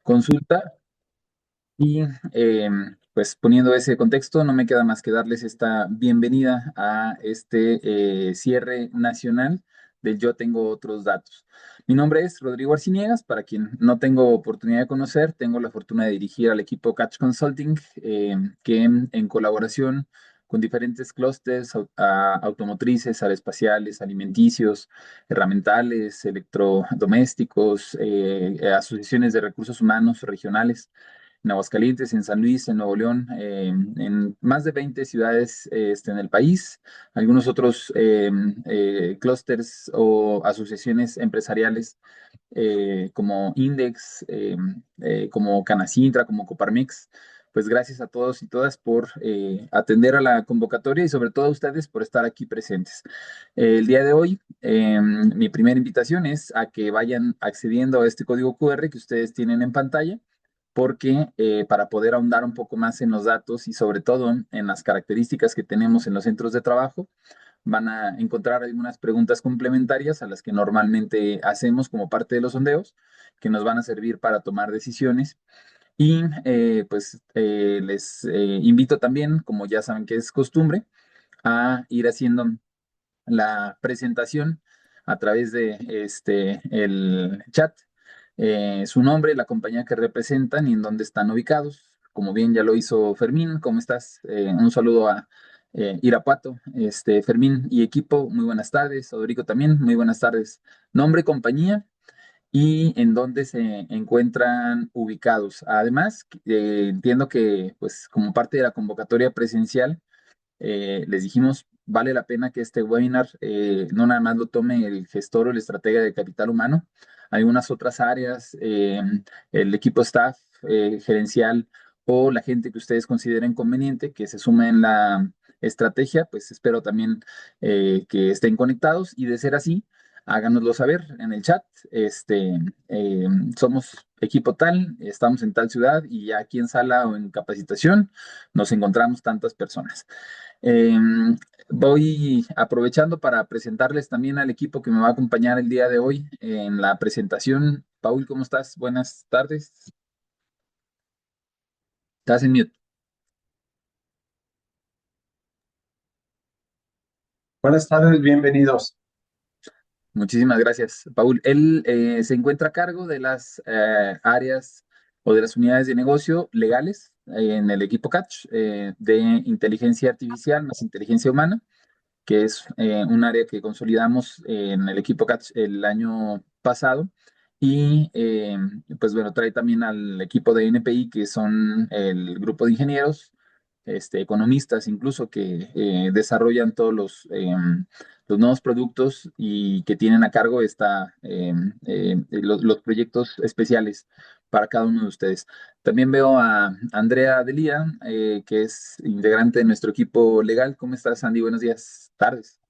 consulta y pues poniendo ese contexto, no me queda más que darles esta bienvenida a este cierre nacional del Yo Tengo Otros Datos. Mi nombre es Rodrigo Arciniegas, para quien no tengo oportunidad de conocer, tengo la fortuna de dirigir al equipo Catch Consulting, que en colaboración con diferentes clústeres automotrices, aeroespaciales, alimenticios, herramientales, electrodomésticos, asociaciones de recursos humanos regionales, en Aguascalientes, en San Luis, en Nuevo León, en más de 20 ciudades en el país, algunos otros clústeres o asociaciones empresariales como Index, como Canacintra, como Coparmex. Pues gracias a todos y todas por atender a la convocatoria y sobre todo a ustedes por estar aquí presentes. El día de hoy, mi primera invitación es a que vayan accediendo a este código QR que ustedes tienen en pantalla porque para poder ahondar un poco más en los datos y sobre todo en las características que tenemos en los centros de trabajo, van a encontrar algunas preguntas complementarias a las que normalmente hacemos como parte de los sondeos, que nos van a servir para tomar decisiones. Y les invito también, como ya saben que es costumbre, a ir haciendo la presentación a través de el chat, su nombre, la compañía que representan y en dónde están ubicados. Como bien ya lo hizo Fermín, ¿cómo estás? Un saludo a Irapuato, Fermín y equipo, muy buenas tardes. Odrico también, muy buenas tardes. Nombre, compañía y en dónde se encuentran ubicados. Además, entiendo que pues como parte de la convocatoria presencial, les dijimos, vale la pena que este webinar no nada más lo tome el gestor o el estratega de capital humano, hay unas otras áreas, el equipo staff, gerencial o la gente que ustedes consideren conveniente que se sume en la estrategia, pues espero también que estén conectados y de ser así, háganoslo saber en el chat. Eh, Somos equipo tal, estamos en tal ciudad y ya aquí en sala o en capacitación nos encontramos tantas personas. Eh, Voy aprovechando para presentarles también al equipo que me va a acompañar el día de hoy en la presentación. Paul, ¿cómo estás? Buenas tardes. Estás en mute. Buenas tardes, bienvenidos. Muchísimas gracias, Paul. Él se encuentra a cargo de las áreas o de las unidades de negocio legales en el equipo Catch de inteligencia artificial más inteligencia humana, que es un área que consolidamos en el equipo CATS el año pasado. Y pues bueno, trae también al equipo de NPI, que son el grupo de ingenieros, economistas incluso, que desarrollan todos los nuevos productos y que tienen a cargo los proyectos especiales para cada uno de ustedes. También veo a Andrea Delía, que es integrante de nuestro equipo legal. ¿Cómo estás, Andy? Buenos días, tardes.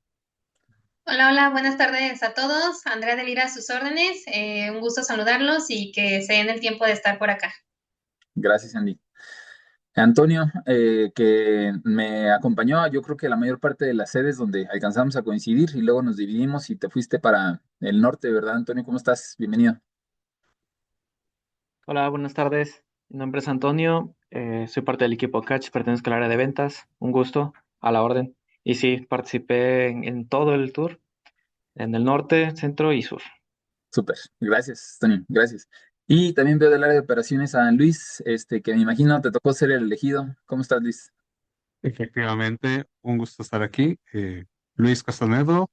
Hola, hola, buenas tardes a todos. Andrea de Lira a sus órdenes. Un gusto saludarlos y que se den el tiempo de estar por acá. Gracias, Andy. Antonio, que me acompañó, yo creo que la mayor parte de las sedes donde alcanzamos a coincidir y luego nos dividimos y te fuiste para el norte, ¿verdad, Antonio? ¿Cómo estás? Bienvenido. Hola, buenas tardes. Mi nombre es Antonio, soy parte del equipo Catch, pertenezco al área de ventas. Un gusto, a la orden. Y sí, participé en todo el tour, en el norte, centro y sur. Súper. Gracias, Antonio. Gracias. Y también veo del área de operaciones a Luis, que me imagino te tocó ser el elegido. ¿Cómo estás, Luis? Efectivamente, un gusto estar aquí. Luis Castanedo,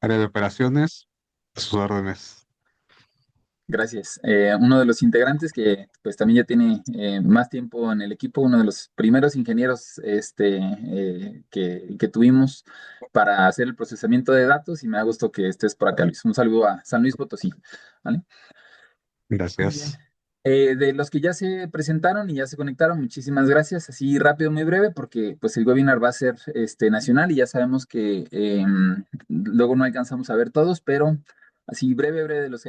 área de operaciones, a sus órdenes. Gracias. Uno de los integrantes que pues también ya tiene más tiempo en el equipo, uno de los primeros ingenieros que tuvimos para hacer el procesamiento de datos y me da gusto que estés por acá, Luis. Un saludo a San Luis Potosí. ¿Vale? Muy bien. Gracias. De los que ya se presentaron y ya se conectaron, muchísimas gracias. Así rápido, muy breve, porque pues el webinar va a ser nacional y ya sabemos que luego no alcanzamos a ver todos, pero así breve, breve de los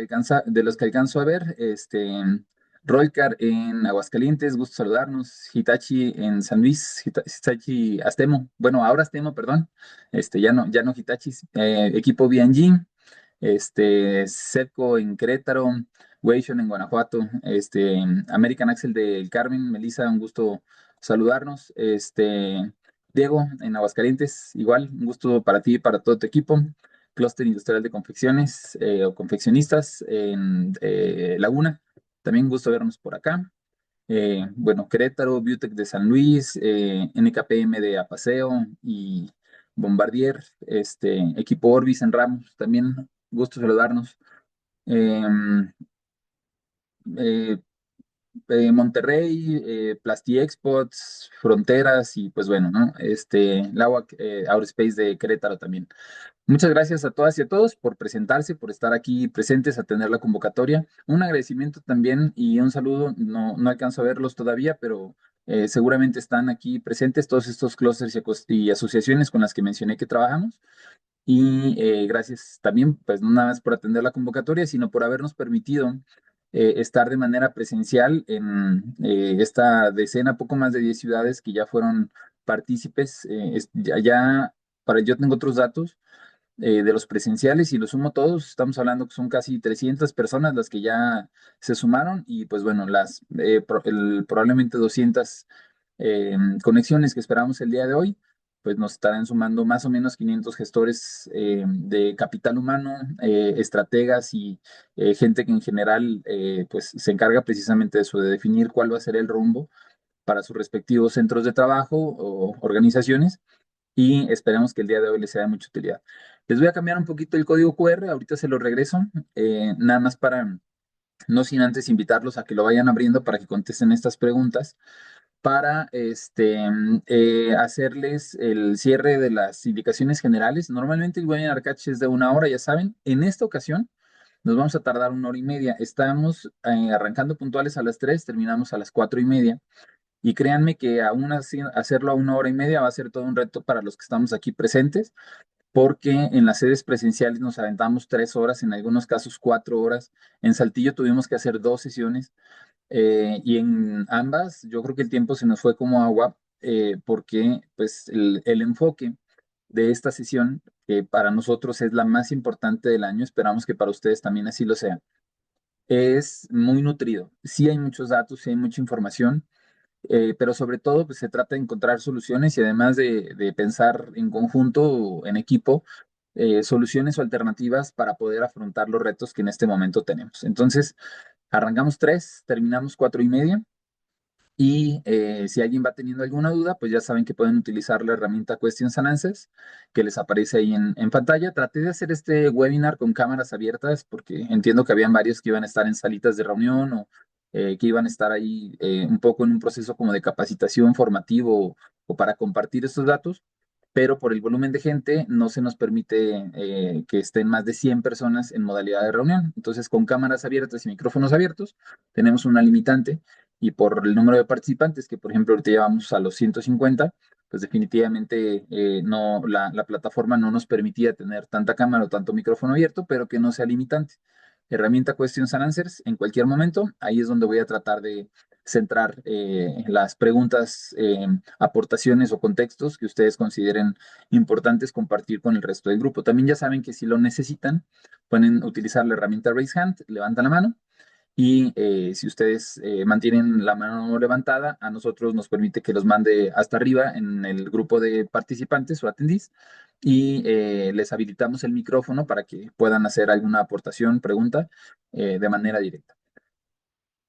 que alcanzo a ver, Roycar en Aguascalientes, gusto saludarnos, Hitachi en San Luis, Hitachi Astemo, bueno, ahora Astemo, perdón, ya no Hitachi, equipo BNG, Setco en Querétaro, Wation en Guanajuato, American Axle del Carmen, Melissa, un gusto saludarnos. Diego en Aguascalientes, igual, un gusto para ti y para todo tu equipo. Clúster Industrial de Confecciones o Confeccionistas en Laguna, también un gusto vernos por acá. Bueno, Querétaro, Biotech de San Luis, NKPM de Apaseo y Bombardier, equipo Orbis en Ramos, también gusto saludarnos. Em, eh, Monterrey, Plasti Exports, Fronteras y pues bueno, ¿no? Lawak Aerospace de Querétaro también. Muchas gracias a todas y a todos por presentarse, por estar aquí presentes, a tener la convocatoria. Un agradecimiento también y un saludo. No alcanzo a verlos todavía, pero seguramente están aquí presentes todos estos clusters y asociaciones con las que mencioné que trabajamos. Y gracias también, pues no nada más por atender la convocatoria, sino por habernos permitido estar de manera presencial en esta decena, poco más de 10 ciudades que ya fueron partícipes. Yo tengo otros datos de los presenciales y los sumo todos, estamos hablando que son casi 300 personas las que ya se sumaron y pues bueno, probablemente 200 conexiones que esperamos el día de hoy, pues nos estarán sumando más o menos 500 gestores de capital humano, estrategas y gente que en general pues se encarga precisamente de eso, de definir cuál va a ser el rumbo para sus respectivos centros de trabajo o organizaciones y esperemos que el día de hoy les sea de mucha utilidad. Les voy a cambiar un poquito el código QR, ahorita se lo regreso, nada más para, no sin antes invitarlos a que lo vayan abriendo para que contesten estas preguntas, para hacerles el cierre de las indicaciones generales. Normalmente el webinar catch es de 1 hora, ya saben. En esta ocasión nos vamos a tardar 1 hora y media. Estamos arrancando puntuales a las 3, terminamos a las 4:30. Y créanme que aún así hacerlo a 1 hora y media va a ser todo un reto para los que estamos aquí presentes, porque en las sedes presenciales nos aventamos 3 horas, en algunos casos 4 horas. En Saltillo tuvimos que hacer 2 sesiones y en ambas yo creo que el tiempo se nos fue como agua porque pues el enfoque de esta sesión, que para nosotros es la más importante del año, esperamos que para ustedes también así lo sea, es muy nutrido. Sí hay muchos datos, sí hay mucha información, pero sobre todo pues, se trata de encontrar soluciones y además de pensar en conjunto o en equipo, soluciones o alternativas para poder afrontar los retos que en este momento tenemos. Entonces, arrancamos 3, terminamos 4:30. Y si alguien va teniendo alguna duda, pues ya saben que pueden utilizar la herramienta Questions and Answers que les aparece ahí en pantalla. Traté de hacer este webinar con cámaras abiertas porque entiendo que habían varios que iban a estar en salitas de reunión o que iban a estar ahí un poco en un proceso como de capacitación formativo o para compartir estos datos, pero por el volumen de gente no se nos permite que estén más de 100 personas en modalidad de reunión. Entonces, con cámaras abiertas y micrófonos abiertos, tenemos una limitante y por el número de participantes, que por ejemplo ahorita llevamos a los 150, pues definitivamente no, la plataforma no nos permitía tener tanta cámara o tanto micrófono abierto, pero que no sea limitante. Herramienta Questions and Answers en cualquier momento, ahí es donde voy a tratar de centrar las preguntas, aportaciones o contextos que ustedes consideren importantes compartir con el resto del grupo. También ya saben que si lo necesitan, pueden utilizar la herramienta Raise Hand, levantan la mano y si ustedes mantienen la mano levantada, a nosotros nos permite que los mande hasta arriba en el grupo de participantes o attendees y les habilitamos el micrófono para que puedan hacer alguna aportación, pregunta de manera directa.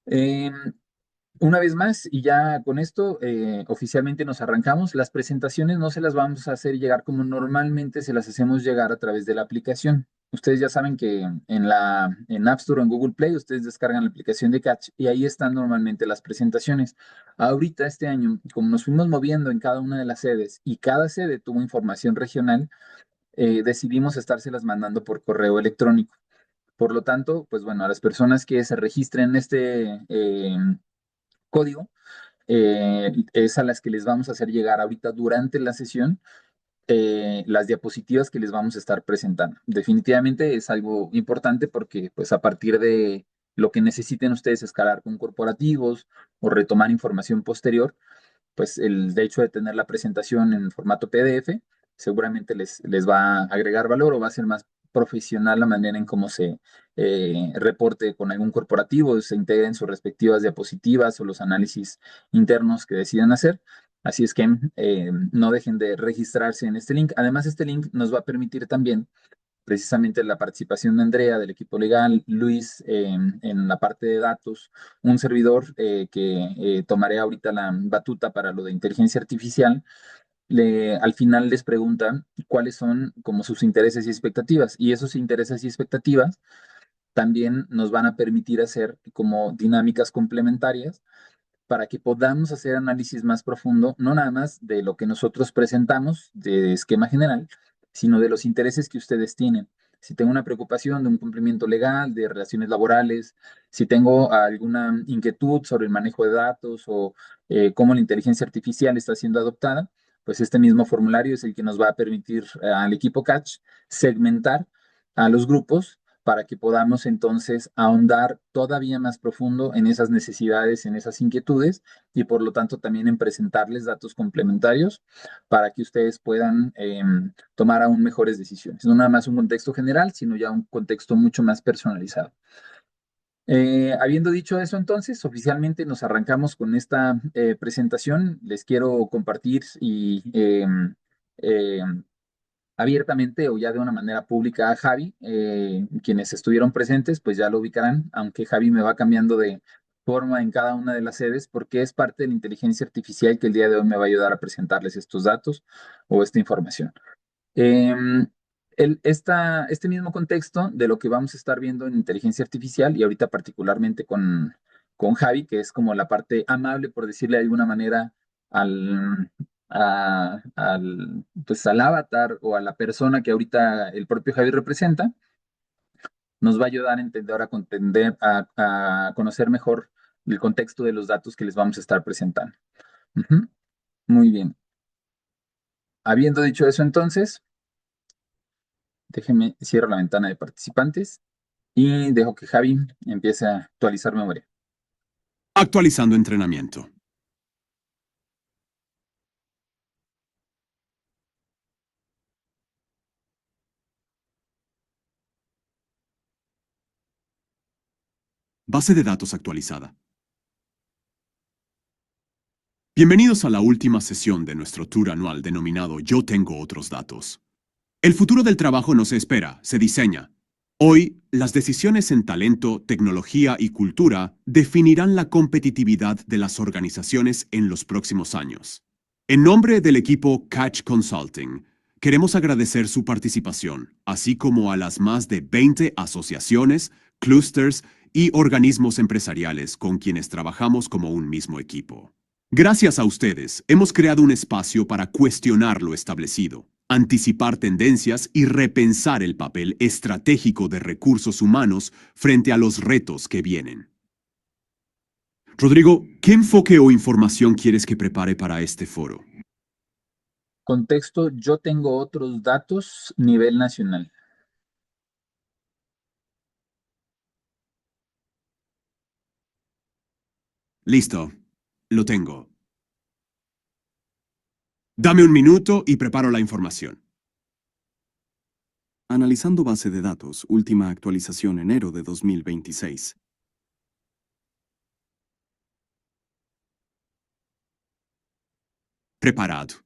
Em, una vez más, y ya con esto oficialmente nos arrancamos. Las presentaciones no se las vamos a hacer llegar como normalmente se las hacemos llegar a través de la aplicación. Ustedes ya saben que en App Store o en Google Play ustedes descargan la aplicación de Catch y ahí están normalmente las presentaciones. Ahorita este año, como nos fuimos moviendo en cada una de las sedes y cada sede tuvo información regional, decidimos estárselas mandando por correo electrónico. Por lo tanto, pues bueno, a las personas que se registren en este código, es a las que les vamos a hacer llegar ahorita durante la sesión las diapositivas que les vamos a estar presentando. Definitivamente es algo importante porque pues a partir de lo que necesiten ustedes escalar con corporativos o retomar información posterior, pues el hecho de tener la presentación en formato PDF seguramente les va a agregar valor o va a ser más profesional la manera en cómo se reporte con algún corporativo, se integren sus respectivas diapositivas o los análisis internos que decidan hacer. Así es que no dejen de registrarse en este link. Además, este link nos va a permitir también precisamente la participación de Andrea, del equipo legal, Luis en la parte de datos, un servidor que tomaré ahorita la batuta para lo de inteligencia artificial. Al final les pregunta cuáles son como sus intereses y expectativas. Y esos intereses y expectativas también nos van a permitir hacer como dinámicas complementarias para que podamos hacer análisis más profundo, no nada más de lo que nosotros presentamos de esquema general, sino de los intereses que ustedes tienen. Si tengo una preocupación de un cumplimiento legal, de relaciones laborales, si tengo alguna inquietud sobre el manejo de datos o cómo la inteligencia artificial está siendo adoptada, pues este mismo formulario es el que nos va a permitir al equipo Catch segmentar a los grupos para que podamos entonces ahondar todavía más profundo en esas necesidades, en esas inquietudes y por lo tanto también en presentarles datos complementarios para que ustedes puedan tomar aún mejores decisiones. No nada más un contexto general, sino ya un contexto mucho más personalizado. Habiendo dicho eso, entonces, oficialmente nos arrancamos con esta presentación. Les quiero compartir y abiertamente o ya de una manera pública a Javi. Quienes estuvieron presentes, pues ya lo ubicarán, aunque Javi me va cambiando de forma en cada una de las sedes porque es parte de la inteligencia artificial que el día de hoy me va a ayudar a presentarles estos datos o esta información. Este mismo contexto de lo que vamos a estar viendo en inteligencia artificial y ahorita particularmente con Javi, que es como la parte amable, por decirle de alguna manera, al, pues al avatar o a la persona que ahorita el propio Javi representa, nos va a ayudar a entender, a conocer mejor el contexto de los datos que les vamos a estar presentando. Ujú. Muy bien. Habiendo dicho eso, entonces, déjenme cierro la ventana de participantes y dejo que Javi empiece a actualizar memoria. Actualizando entrenamiento. Base de datos actualizada. Bienvenidos a la última sesión de nuestro tour anual denominado Yo tengo otros datos. El futuro del trabajo no se espera, se diseña. Hoy, las decisiones en talento, tecnología y cultura definirán la competitividad de las organizaciones en los próximos años. En nombre del equipo Catch Consulting, queremos agradecer su participación, así como a las más de 20 asociaciones, clústeres y organismos empresariales con quienes trabajamos como un mismo equipo. Gracias a ustedes, hemos creado un espacio para cuestionar lo establecido, anticipar tendencias y repensar el papel estratégico de recursos humanos frente a los retos que vienen. Rodrigo, ¿qué enfoque o información quieres que prepare para este foro? Contexto, yo tengo otros datos nivel nacional. Listo, lo tengo. Dame un minuto y preparo la información. Analizando base de datos, última actualización enero de 2026. Preparado.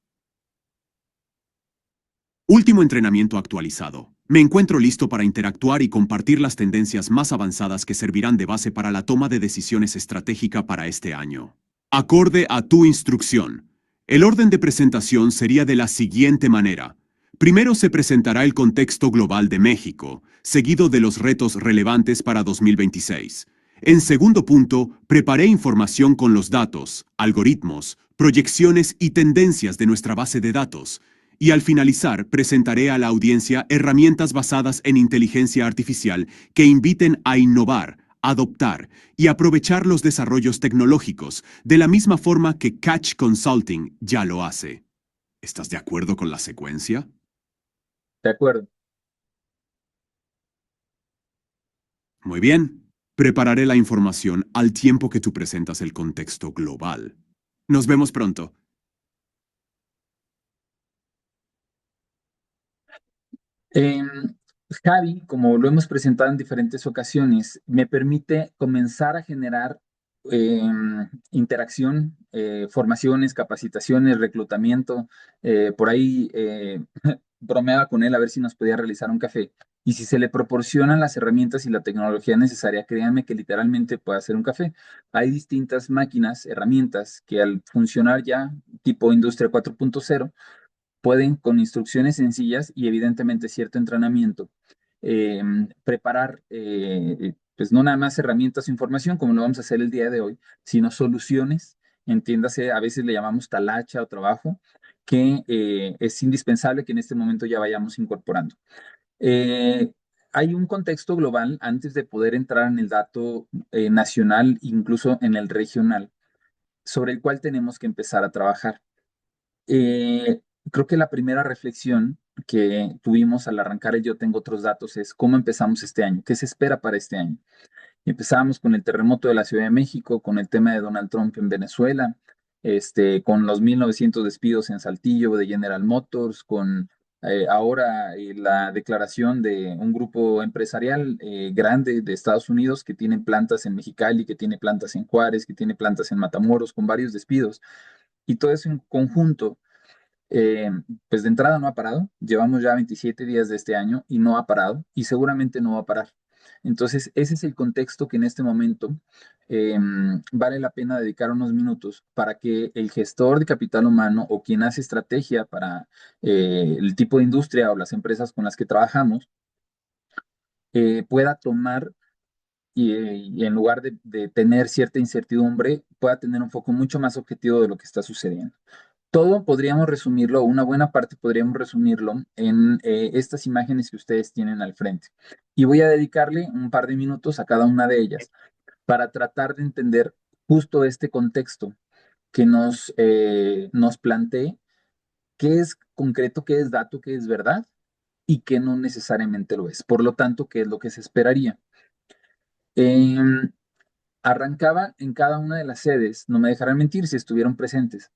Último entrenamiento actualizado. Me encuentro listo para interactuar y compartir las tendencias más avanzadas que servirán de base para la toma de decisiones estratégica para este año. Acorde a tu instrucción, el orden de presentación sería de la siguiente manera. Primero se presentará el contexto global de México, seguido de los retos relevantes para 2026. En segundo punto, preparé información con los datos, algoritmos, proyecciones y tendencias de nuestra base de datos. Y al finalizar, presentaré a la audiencia herramientas basadas en inteligencia artificial que inviten a innovar, adoptar y aprovechar los desarrollos tecnológicos de la misma forma que Catch Consulting ya lo hace. ¿Estás de acuerdo con la secuencia? De acuerdo. Muy bien. Prepararé la información al tiempo que tú presentas el contexto global. Nos vemos pronto. Javi, como lo hemos presentado en diferentes ocasiones, me permite comenzar a generar eh, interacción, formaciones, capacitaciones, reclutamiento. Por ahí bromeaba con él a ver si nos podía realizar un café. Y si se le proporcionan las herramientas y la tecnología necesaria, créanme que literalmente puede hacer un café. Hay distintas máquinas, herramientas que al funcionar ya tipo Industria 4.0 pueden con instrucciones sencillas y evidentemente cierto entrenamiento eh, preparar, pues no nada más herramientas o información como lo vamos a hacer el día de hoy, sino soluciones, entiéndase, a veces le llamamos talacha o trabajo, que es indispensable que en este momento ya vayamos incorporando. Eh, Hay un contexto global antes de poder entrar en el dato nacional, incluso en el regional, sobre el cual tenemos que empezar a trabajar. Eh, Creo que la primera reflexión que tuvimos al arrancar el Yo Tengo Otros Datos es cómo empezamos este año, qué se espera para este año. Empezamos con el terremoto de la Ciudad de México, con el tema de Donald Trump en Venezuela, con los 1.900 despidos en Saltillo de General Motors, con ahora la declaración de un grupo empresarial grande de Estados Unidos que tiene plantas en Mexicali, que tiene plantas en Juárez, que tiene plantas en Matamoros, con varios despidos. Y todo eso en conjunto eh, pues de entrada no ha parado. Llevamos ya 27 días de este año y no ha parado y seguramente no va a parar. Entonces, ese es el contexto que en este momento vale la pena dedicar unos minutos para que el gestor de capital humano o quien hace estrategia para el tipo de industria o las empresas con las que trabajamos pueda tomar y en lugar de tener cierta incertidumbre, pueda tener un foco mucho más objetivo de lo que está sucediendo. Todo podríamos resumirlo, una buena parte podríamos resumirlo en estas imágenes que ustedes tienen al frente. Y voy a dedicarle un par de minutos a cada una de ellas para tratar de entender justo este contexto que nos plantee qué es concreto, qué es dato, qué es verdad y qué no necesariamente lo es. Por lo tanto, qué es lo que se esperaría. Em, Arrancaba en cada una de las sedes, no me dejarán mentir si estuvieron presentes,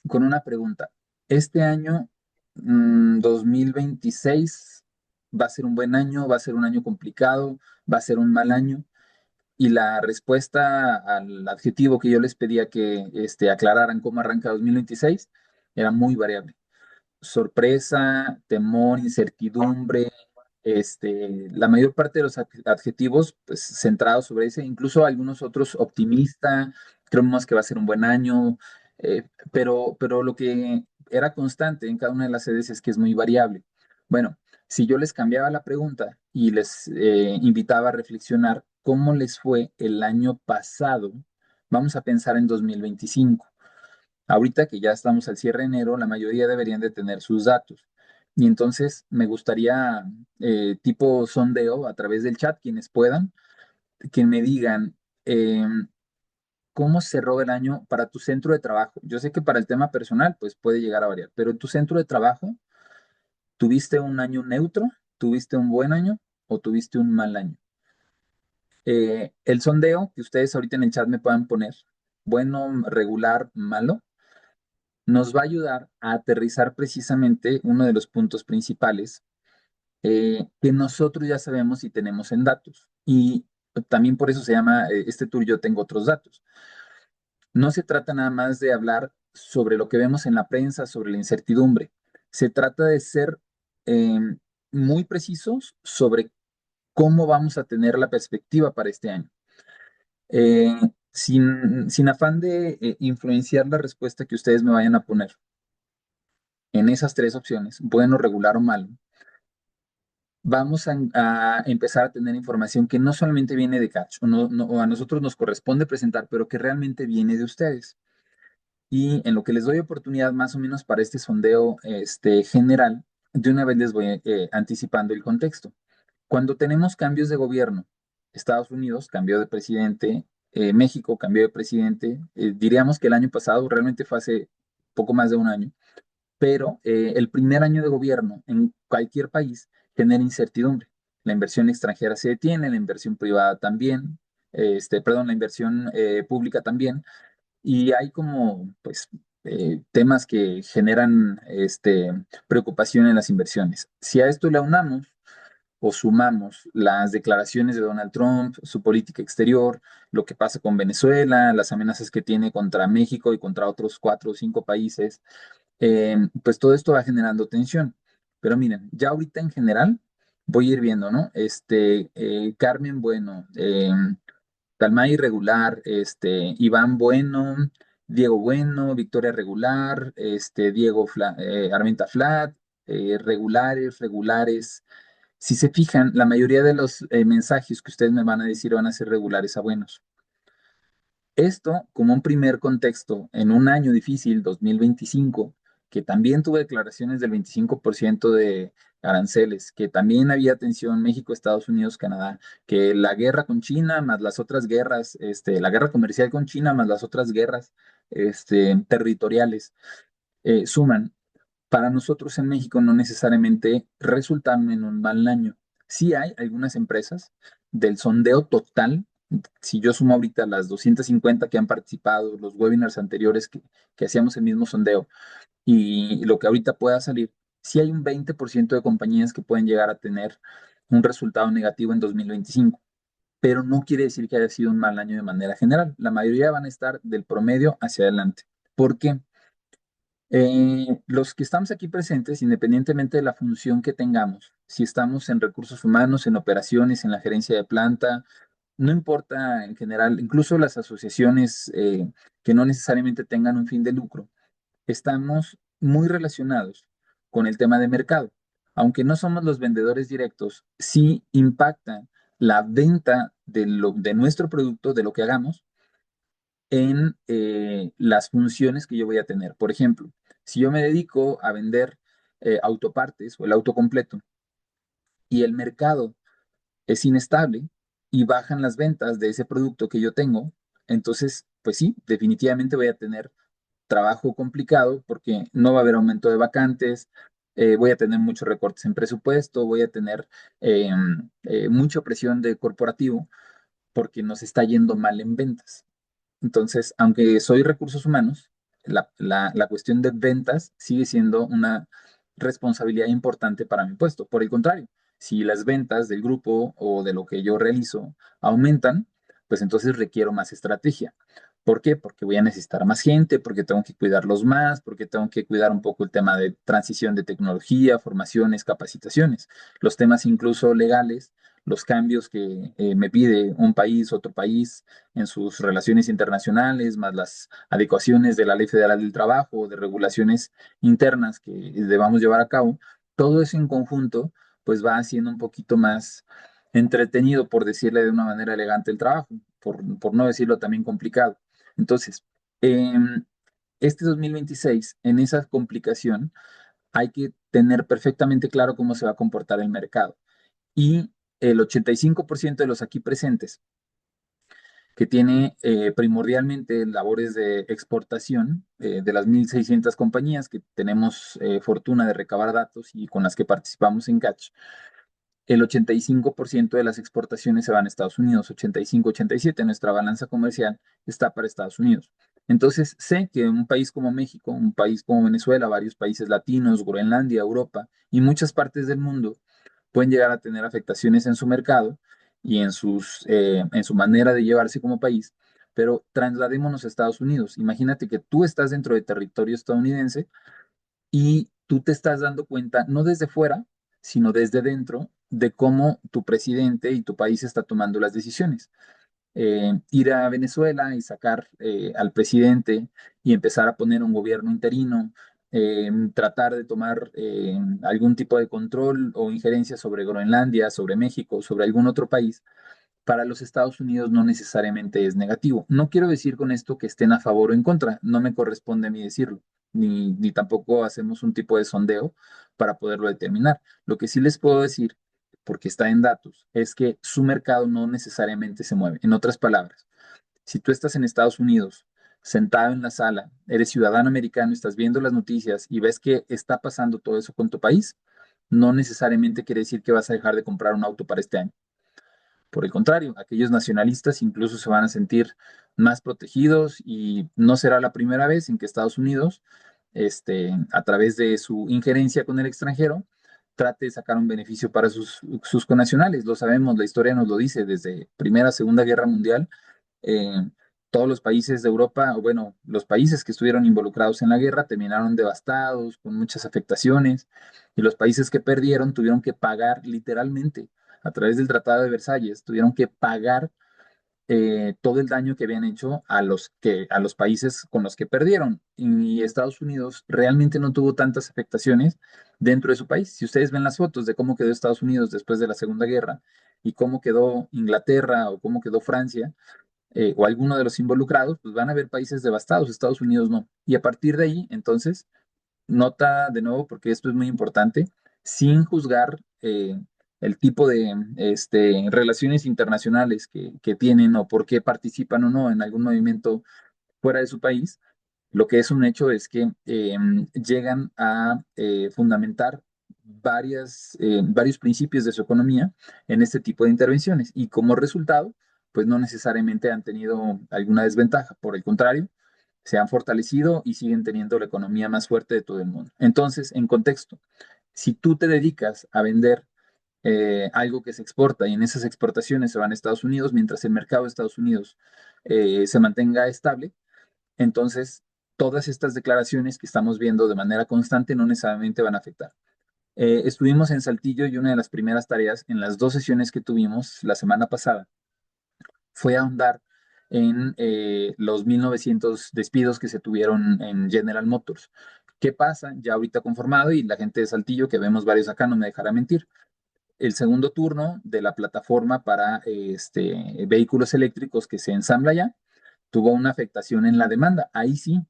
con una pregunta. Este año, 2026, ¿va a ser un buen año? ¿Va a ser un año complicado? ¿Va a ser un mal año? Y la respuesta al adjetivo que yo les pedía que aclararan cómo arranca 2026 era muy variable. Sorpresa, temor, incertidumbre, la mayor parte de los adjetivos pues, centrados sobre ese, incluso algunos otros optimista, creemos que va a ser un buen año, pero lo que era constante en cada una de las sedes es que es muy variable. Bueno, si yo les cambiaba la pregunta y les invitaba a reflexionar cómo les fue el año pasado, vamos a pensar en 2025. Ahorita que ya estamos al cierre de enero, la mayoría deberían de tener sus datos. Y entonces me gustaría, tipo sondeo a través del chat, quienes puedan, que me digan cómo cerró el año para tu centro de trabajo. Yo sé que para el tema personal, pues puede llegar a variar, pero en tu centro de trabajo, ¿tuviste un año neutro? ¿Tuviste un buen año o tuviste un mal año? El sondeo que ustedes ahorita en el chat me puedan poner, bueno, regular, malo, nos va a ayudar a aterrizar precisamente uno de los puntos principales que nosotros ya sabemos y tenemos en datos. Y también por eso se llama este tour Yo Tengo Otros Datos. No se trata nada más de hablar sobre lo que vemos en la prensa, sobre la incertidumbre. Se trata de ser eh, muy precisos sobre cómo vamos a tener la perspectiva para este año. Eh, sin afán de influenciar la respuesta que ustedes me vayan a poner en esas tres opciones, bueno, regular o malo, vamos a empezar a tener información que no solamente viene de Catch, o a nosotros nos corresponde presentar, pero que realmente viene de ustedes. Y en lo que les doy oportunidad más o menos para este sondeo general, de una vez les voy anticipando el contexto. Cuando tenemos cambios de gobierno, Estados Unidos cambió de presidente, México cambió de presidente, diríamos que el año pasado realmente fue hace poco más de un año, pero el primer año de gobierno en cualquier país genera incertidumbre. La inversión extranjera se detiene, la inversión privada también, perdón, la inversión pública también, y hay como, pues, temas que generan preocupación en las inversiones. Si a esto le aunamos o sumamos las declaraciones de Donald Trump, su política exterior, lo que pasa con Venezuela, las amenazas que tiene contra México y contra otros 4 o 5 países, pues todo esto va generando tensión. Pero miren, ya ahorita en general voy a ir viendo, ¿no? Carmen Bueno, Dalmay regular, Iván Bueno, Diego Bueno, Victoria regular, Armenta Flat, regulares, regulares. Si se fijan, la mayoría de los mensajes que ustedes me van a decir van a ser regulares a buenos. Esto como un primer contexto en un año difícil, 2025, que también tuvo declaraciones del 25% de aranceles, que también había tensión México, Estados Unidos, Canadá, que la guerra con China más las otras guerras, la guerra comercial con China más las otras guerras, territoriales, suman. Para nosotros en México no necesariamente resultaron en un mal año. Sí hay algunas empresas del sondeo total, si yo sumo ahorita las 250 que han participado, los webinars anteriores que hacíamos el mismo sondeo y lo que ahorita pueda salir, sí hay un 20% de compañías que pueden llegar a tener un resultado negativo en 2025, pero no quiere decir que haya sido un mal año de manera general. La mayoría van a estar del promedio hacia adelante. ¿Por qué? Los que estamos aquí presentes, independientemente de la función que tengamos, si estamos en recursos humanos, en operaciones, en la gerencia de planta, no importa en general, incluso las asociaciones que no necesariamente tengan un fin de lucro, estamos muy relacionados con el tema de mercado. Aunque no somos los vendedores directos, sí impacta la venta de nuestro producto, de lo que hagamos, en las funciones que yo voy a tener. Por ejemplo, si yo me dedico a vender autopartes o el auto completo y el mercado es inestable y bajan las ventas de ese producto que yo tengo, entonces, pues sí, definitivamente voy a tener trabajo complicado porque no va a haber aumento de vacantes, voy a tener muchos recortes en presupuesto, voy a tener eh, mucha presión de corporativo porque nos está yendo mal en ventas. Entonces, aunque soy recursos humanos, la cuestión de ventas sigue siendo una responsabilidad importante para mi puesto. Por el contrario, si las ventas del grupo o de lo que yo realizo aumentan, pues entonces requiero más estrategia. ¿Por qué? Porque voy a necesitar más gente, porque tengo que cuidarlos más, porque tengo que cuidar un poco el tema de transición de tecnología, formaciones, capacitaciones, los temas incluso legales, los cambios que me pide un país, otro país en sus relaciones internacionales, más las adecuaciones de la Ley Federal del Trabajo, de regulaciones internas que debamos llevar a cabo, todo eso en conjunto, pues va haciendo un poquito más entretenido, por decirle de una manera elegante, el trabajo, por no decirlo también complicado. Entonces, este 2026, en esa complicación, hay que tener perfectamente claro cómo se va a comportar el mercado. Y el 85% de los aquí presentes que tiene primordialmente labores de exportación de las 1.600 compañías que tenemos fortuna de recabar datos y con las que participamos en Catch. El 85% de las exportaciones se van a Estados Unidos, 85-87%. Nuestra balanza comercial está para Estados Unidos. Entonces, sé que un país como México, un país como Venezuela, varios países latinos, Groenlandia, Europa y muchas partes del mundo pueden llegar a tener afectaciones en su mercado y en su manera de llevarse como país, pero trasladémonos a Estados Unidos. Imagínate que tú estás dentro de territorio estadounidense y tú te estás dando cuenta, no desde fuera, sino desde dentro, de cómo tu presidente y tu país está tomando las decisiones. Ir a Venezuela y sacar al presidente y empezar a poner un gobierno interino, tratar de tomar algún tipo de control o injerencia sobre Groenlandia, sobre México, sobre algún otro país, para los Estados Unidos no necesariamente es negativo. No quiero decir con esto que estén a favor o en contra, no me corresponde a mí decirlo, ni tampoco hacemos un tipo de sondeo para poderlo determinar. Lo que sí les puedo decir, porque está en datos, es que su mercado no necesariamente se mueve. En otras palabras, si tú estás en Estados Unidos, sentado en la sala, eres ciudadano americano, estás viendo las noticias y ves que está pasando todo eso con tu país, no necesariamente quiere decir que vas a dejar de comprar un auto para este año. Por el contrario, aquellos nacionalistas incluso se van a sentir más protegidos y no será la primera vez en que Estados Unidos, a través de su injerencia con el extranjero, trate de sacar un beneficio para sus connacionales. Lo sabemos, la historia nos lo dice, desde Primera, Segunda Guerra Mundial, eh, todos los países de Europa, o bueno, los países que estuvieron involucrados en la guerra terminaron devastados, con muchas afectaciones, y los países que perdieron tuvieron que pagar literalmente, a través del Tratado de Versalles, tuvieron que pagar todo el daño que habían hecho a los países con los que perdieron. Y Estados Unidos realmente no tuvo tantas afectaciones dentro de su país. Si ustedes ven las fotos de cómo quedó Estados Unidos después de la Segunda Guerra y cómo quedó Inglaterra o cómo quedó Francia, o alguno de los involucrados, pues van a ver países devastados, Estados Unidos no. Y a partir de ahí, entonces, nota de nuevo, porque esto es muy importante, sin juzgar el tipo de relaciones internacionales que tienen o por qué participan o no en algún movimiento fuera de su país, lo que es un hecho es que llegan a fundamentar varios principios de su economía en este tipo de intervenciones y como resultado, pues no necesariamente han tenido alguna desventaja, por el contrario, se han fortalecido y siguen teniendo la economía más fuerte de todo el mundo. Entonces, en contexto, si tú te dedicas a vender algo que se exporta y en esas exportaciones se van a Estados Unidos, mientras el mercado de Estados Unidos se mantenga estable, entonces todas estas declaraciones que estamos viendo de manera constante no necesariamente van a afectar. Estuvimos en Saltillo y una de las primeras tareas en las dos sesiones que tuvimos la semana pasada fue ahondar en los 1900 despidos que se tuvieron en General Motors. ¿Qué pasa? Ya ahorita conformado y la gente de Saltillo, que vemos varios acá, no me dejará mentir. El segundo turno de la plataforma para vehículos eléctricos que se ensambla ya tuvo una afectación en la demanda. Ahí sí,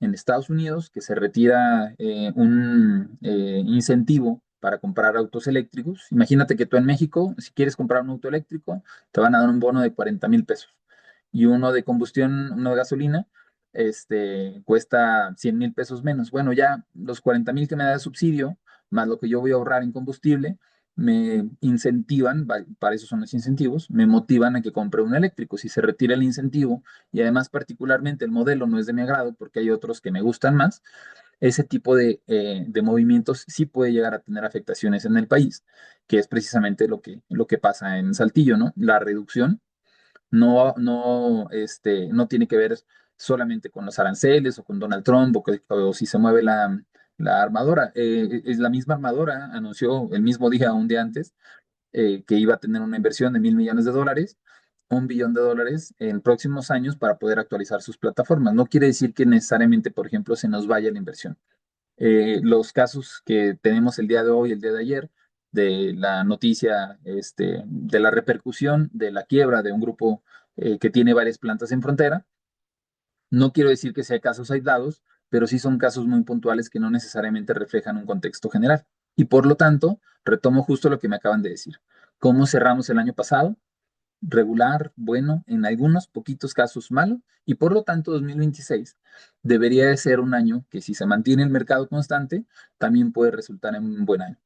en Estados Unidos, que se retira un incentivo para comprar autos eléctricos. Imagínate que tú en México, si quieres comprar un auto eléctrico, te van a dar un bono de 40,000 pesos. Y uno de combustión, uno de gasolina, cuesta 100,000 pesos menos. Bueno, ya los 40,000 que me da de subsidio, más lo que yo voy a ahorrar en combustible, me incentivan, para eso son los incentivos, me motivan a que compre un eléctrico. Si se retira el incentivo y además particularmente el modelo no es de mi agrado porque hay otros que me gustan más, ese tipo de movimientos sí puede llegar a tener afectaciones en el país, que es precisamente lo que pasa en Saltillo, ¿no? La reducción no tiene que ver solamente con los aranceles o con Donald Trump o si se mueve la armadora. Es la misma armadora, anunció el mismo día, un día antes, que iba a tener una inversión de $1,000,000,000, $1 billón en próximos años para poder actualizar sus plataformas. No quiere decir que necesariamente, por ejemplo, se nos vaya la inversión. Los casos que tenemos el día de hoy, el día de ayer, de la noticia, de la repercusión de la quiebra de un grupo que tiene varias plantas en frontera, no quiero decir que sea casos aislados, pero sí son casos muy puntuales que no necesariamente reflejan un contexto general. Y por lo tanto, retomo justo lo que me acaban de decir. ¿Cómo cerramos el año pasado? Regular, bueno, en algunos poquitos casos malo, y por lo tanto 2026 debería de ser un año que si se mantiene el mercado constante, también puede resultar en un buen año.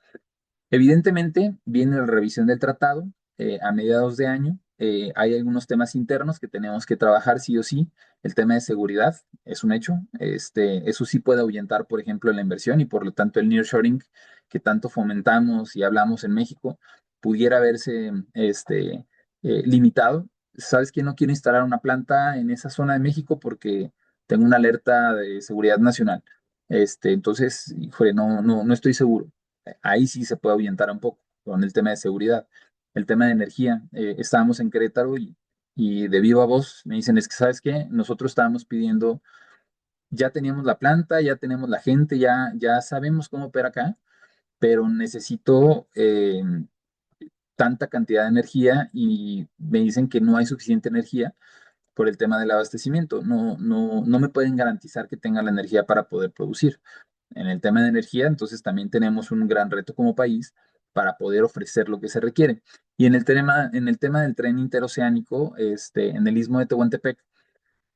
Evidentemente, viene la revisión del tratado a mediados de año. Hay algunos temas internos que tenemos que trabajar sí o sí. El tema de seguridad es un hecho. Eso sí puede ahuyentar, por ejemplo, la inversión y por lo tanto el nearshoring que tanto fomentamos y hablamos en México pudiera verse limitado. ¿Sabes que no quiero instalar una planta en esa zona de México porque tengo una alerta de seguridad nacional? Entonces, híjole, no estoy seguro. Ahí sí se puede ahuyentar un poco con el tema de seguridad. El tema de energía. Estábamos en Querétaro y de viva voz me dicen, es que, ¿sabes qué? Nosotros estábamos pidiendo, ya teníamos la planta, ya tenemos la gente, ya sabemos cómo opera acá, pero necesito tanta cantidad de energía y me dicen que no hay suficiente energía por el tema del abastecimiento. No me pueden garantizar que tenga la energía para poder producir. En el tema de energía, entonces también tenemos un gran reto como país para poder ofrecer lo que se requiere. Y en el tema del tren interoceánico, en el istmo de Tehuantepec,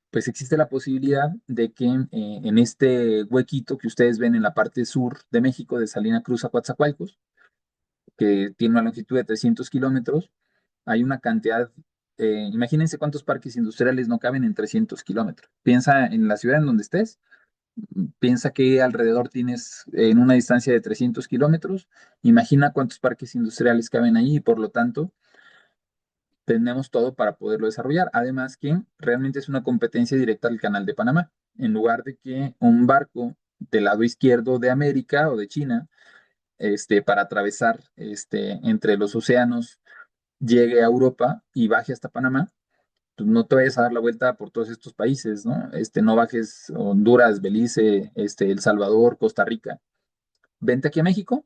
pues existe la posibilidad de que en este huequito que ustedes ven en la parte sur de México, de Salina Cruz a Coatzacoalcos, que tiene una longitud de 300 kilómetros, hay una cantidad, imagínense cuántos parques industriales no caben en 300 kilómetros. Piensa en la ciudad en donde estés, Piensa que alrededor tienes en una distancia de 300 kilómetros. Imagina cuántos parques industriales caben ahí y por lo tanto tenemos todo para poderlo desarrollar. Además que realmente es una competencia directa al Canal de Panamá. En lugar de que un barco del lado izquierdo de América o de China, para atravesar entre los océanos, llegue a Europa y baje hasta Panamá, pues no te vayas a dar la vuelta por todos estos países, ¿no? No bajes Honduras, Belice, El Salvador, Costa Rica. Vente aquí a México,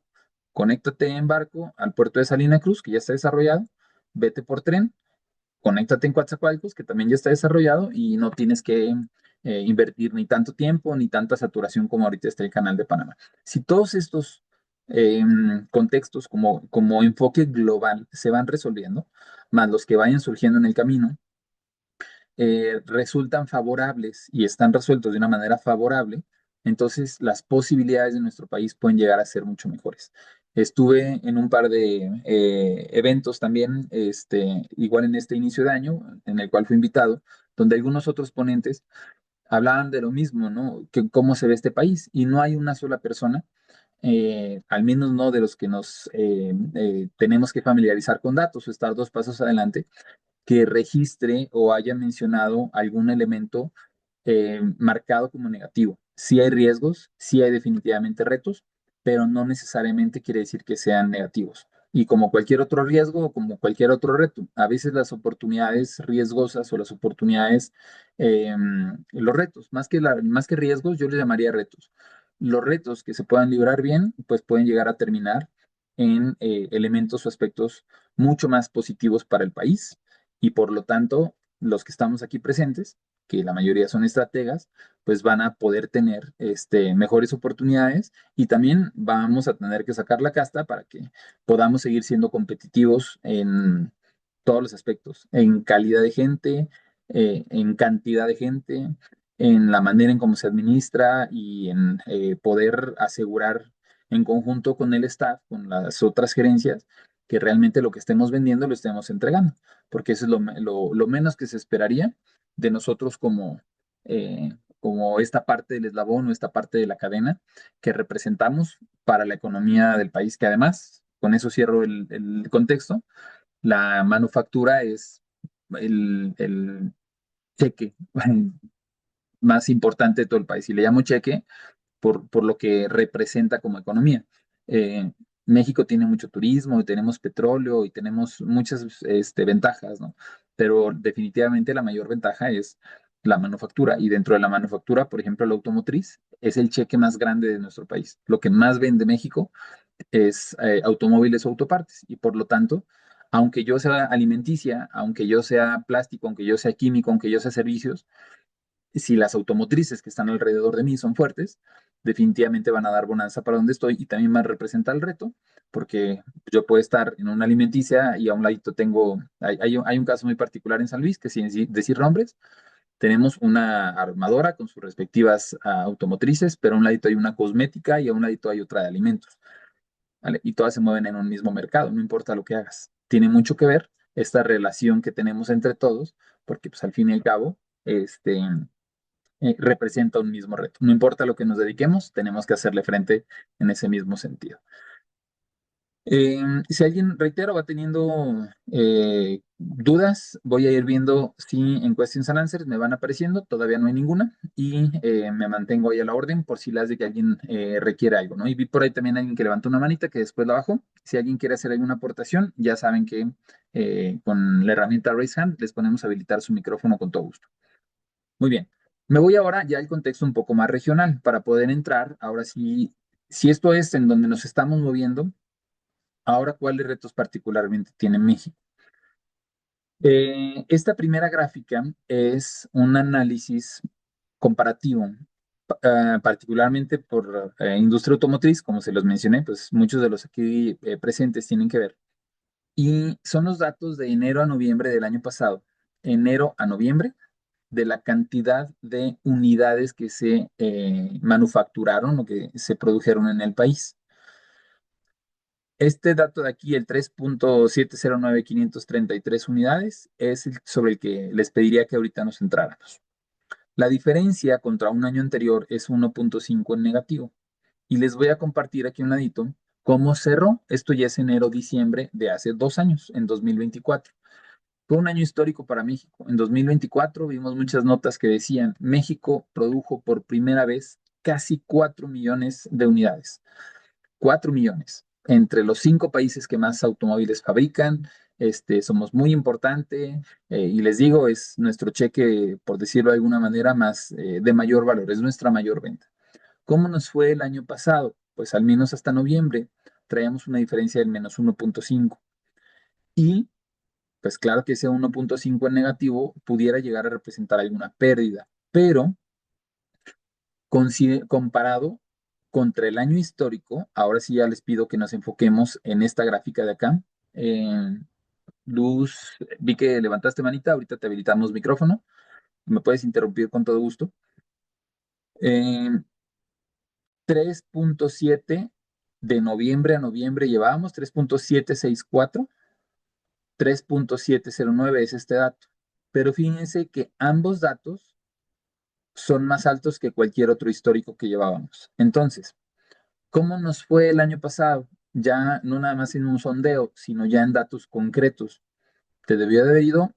conéctate en barco al puerto de Salina Cruz, que ya está desarrollado, vete por tren, conéctate en Coatzacoalcos, que también ya está desarrollado y no tienes que invertir ni tanto tiempo ni tanta saturación como ahorita está el Canal de Panamá. Si todos estos eh, contextos como enfoque global se van resolviendo, más los que vayan surgiendo en el camino, resultan favorables y están resueltos de una manera favorable, entonces las posibilidades de nuestro país pueden llegar a ser mucho mejores. Estuve en un par de eventos también, igual en este inicio de año, en el cual fui invitado, donde algunos otros ponentes hablaban de lo mismo, ¿no? Que cómo se ve este país y no hay una sola persona, al menos no de los que nos tenemos que familiarizar con datos o estar dos pasos adelante, que registre o haya mencionado algún elemento marcado como negativo. Sí hay riesgos, sí hay definitivamente retos, pero no necesariamente quiere decir que sean negativos. Y como cualquier otro riesgo o como cualquier otro reto, a veces las oportunidades riesgosas o las oportunidades, los retos, más que riesgos, yo les llamaría retos. Los retos que se puedan librar bien, pues pueden llegar a terminar en elementos o aspectos mucho más positivos para el país y por lo tanto los que estamos aquí presentes, que la mayoría son estrategas, pues van a poder tener mejores oportunidades y también vamos a tener que sacar la casta para que podamos seguir siendo competitivos en todos los aspectos, en calidad de gente, en cantidad de gente, en la manera en cómo se administra y en poder asegurar en conjunto con el staff, con las otras gerencias, que realmente lo que estemos vendiendo lo estemos entregando, porque eso es lo menos que se esperaría de nosotros como esta parte del eslabón o esta parte de la cadena que representamos para la economía del país, que además, con eso cierro el contexto, la manufactura es el cheque más importante de todo el país. Y le llamo cheque por lo que representa como economía. Eh, México tiene mucho turismo, y tenemos petróleo y tenemos muchas ventajas, ¿no? Pero definitivamente la mayor ventaja es la manufactura. Y dentro de la manufactura, por ejemplo, la automotriz es el cheque más grande de nuestro país. Lo que más vende México es automóviles o autopartes. Y por lo tanto, aunque yo sea alimenticia, aunque yo sea plástico, aunque yo sea químico, aunque yo sea servicios, si las automotrices que están alrededor de mí son fuertes, definitivamente van a dar bonanza para donde estoy y también van a representar el reto, porque yo puedo estar en una alimenticia y a un ladito hay un caso muy particular en San Luis, que sin decir nombres, tenemos una armadora con sus respectivas automotrices, pero a un ladito hay una cosmética y a un ladito hay otra de alimentos, ¿vale? Y todas se mueven en un mismo mercado, no importa lo que hagas. Tiene mucho que ver esta relación que tenemos entre todos, porque pues al fin y al cabo, representa un mismo reto. No importa lo que nos dediquemos, tenemos que hacerle frente en ese mismo sentido. Si alguien, reitero, va teniendo dudas, voy a ir viendo si en Questions and Answers me van apareciendo, todavía no hay ninguna, y me mantengo ahí a la orden por si las de que alguien requiera algo, ¿no? Y vi por ahí también alguien que levantó una manita que después la bajó. Si alguien quiere hacer alguna aportación, ya saben que con la herramienta Raise Hand les ponemos a habilitar su micrófono con todo gusto. Muy bien. Me voy ahora ya al contexto un poco más regional para poder entrar. Ahora sí, si esto es en donde nos estamos moviendo, ahora ¿cuáles retos particularmente tiene México? Esta primera gráfica es un análisis comparativo, particularmente por industria automotriz, como se los mencioné, pues muchos de los aquí presentes tienen que ver. Y son los datos de enero a noviembre del año pasado. Enero a noviembre de la cantidad de unidades que se manufacturaron o que se produjeron en el país. Este dato de aquí, el 3.709533 unidades, es el sobre el que les pediría que ahorita nos centráramos. La diferencia contra un año anterior es 1.5 en negativo. Y les voy a compartir aquí un ladito cómo cerró. Esto ya es enero-diciembre de hace 2 años, en 2024. Fue un año histórico para México. En 2024 vimos muchas notas que decían, México produjo por primera vez casi 4 millones de unidades. 4 millones. Entre los 5 países que más automóviles fabrican, somos muy importante y les digo, es nuestro cheque, por decirlo de alguna manera, más de mayor valor, es nuestra mayor venta. ¿Cómo nos fue el año pasado? Pues al menos hasta noviembre traíamos una diferencia del -1.5. Y pues claro que ese 1.5 en negativo pudiera llegar a representar alguna pérdida, pero comparado contra el año histórico, ahora sí ya les pido que nos enfoquemos en esta gráfica de acá. Eh, Luz, vi que levantaste manita, ahorita te habilitamos micrófono, me puedes interrumpir con todo gusto. 3.7 de noviembre a noviembre llevábamos 3.764, 3.709 es este dato. Pero fíjense que ambos datos son más altos que cualquier otro histórico que llevábamos. Entonces, ¿cómo nos fue el año pasado? Ya no nada más en un sondeo, sino ya en datos concretos. ¿Te debió de haber ido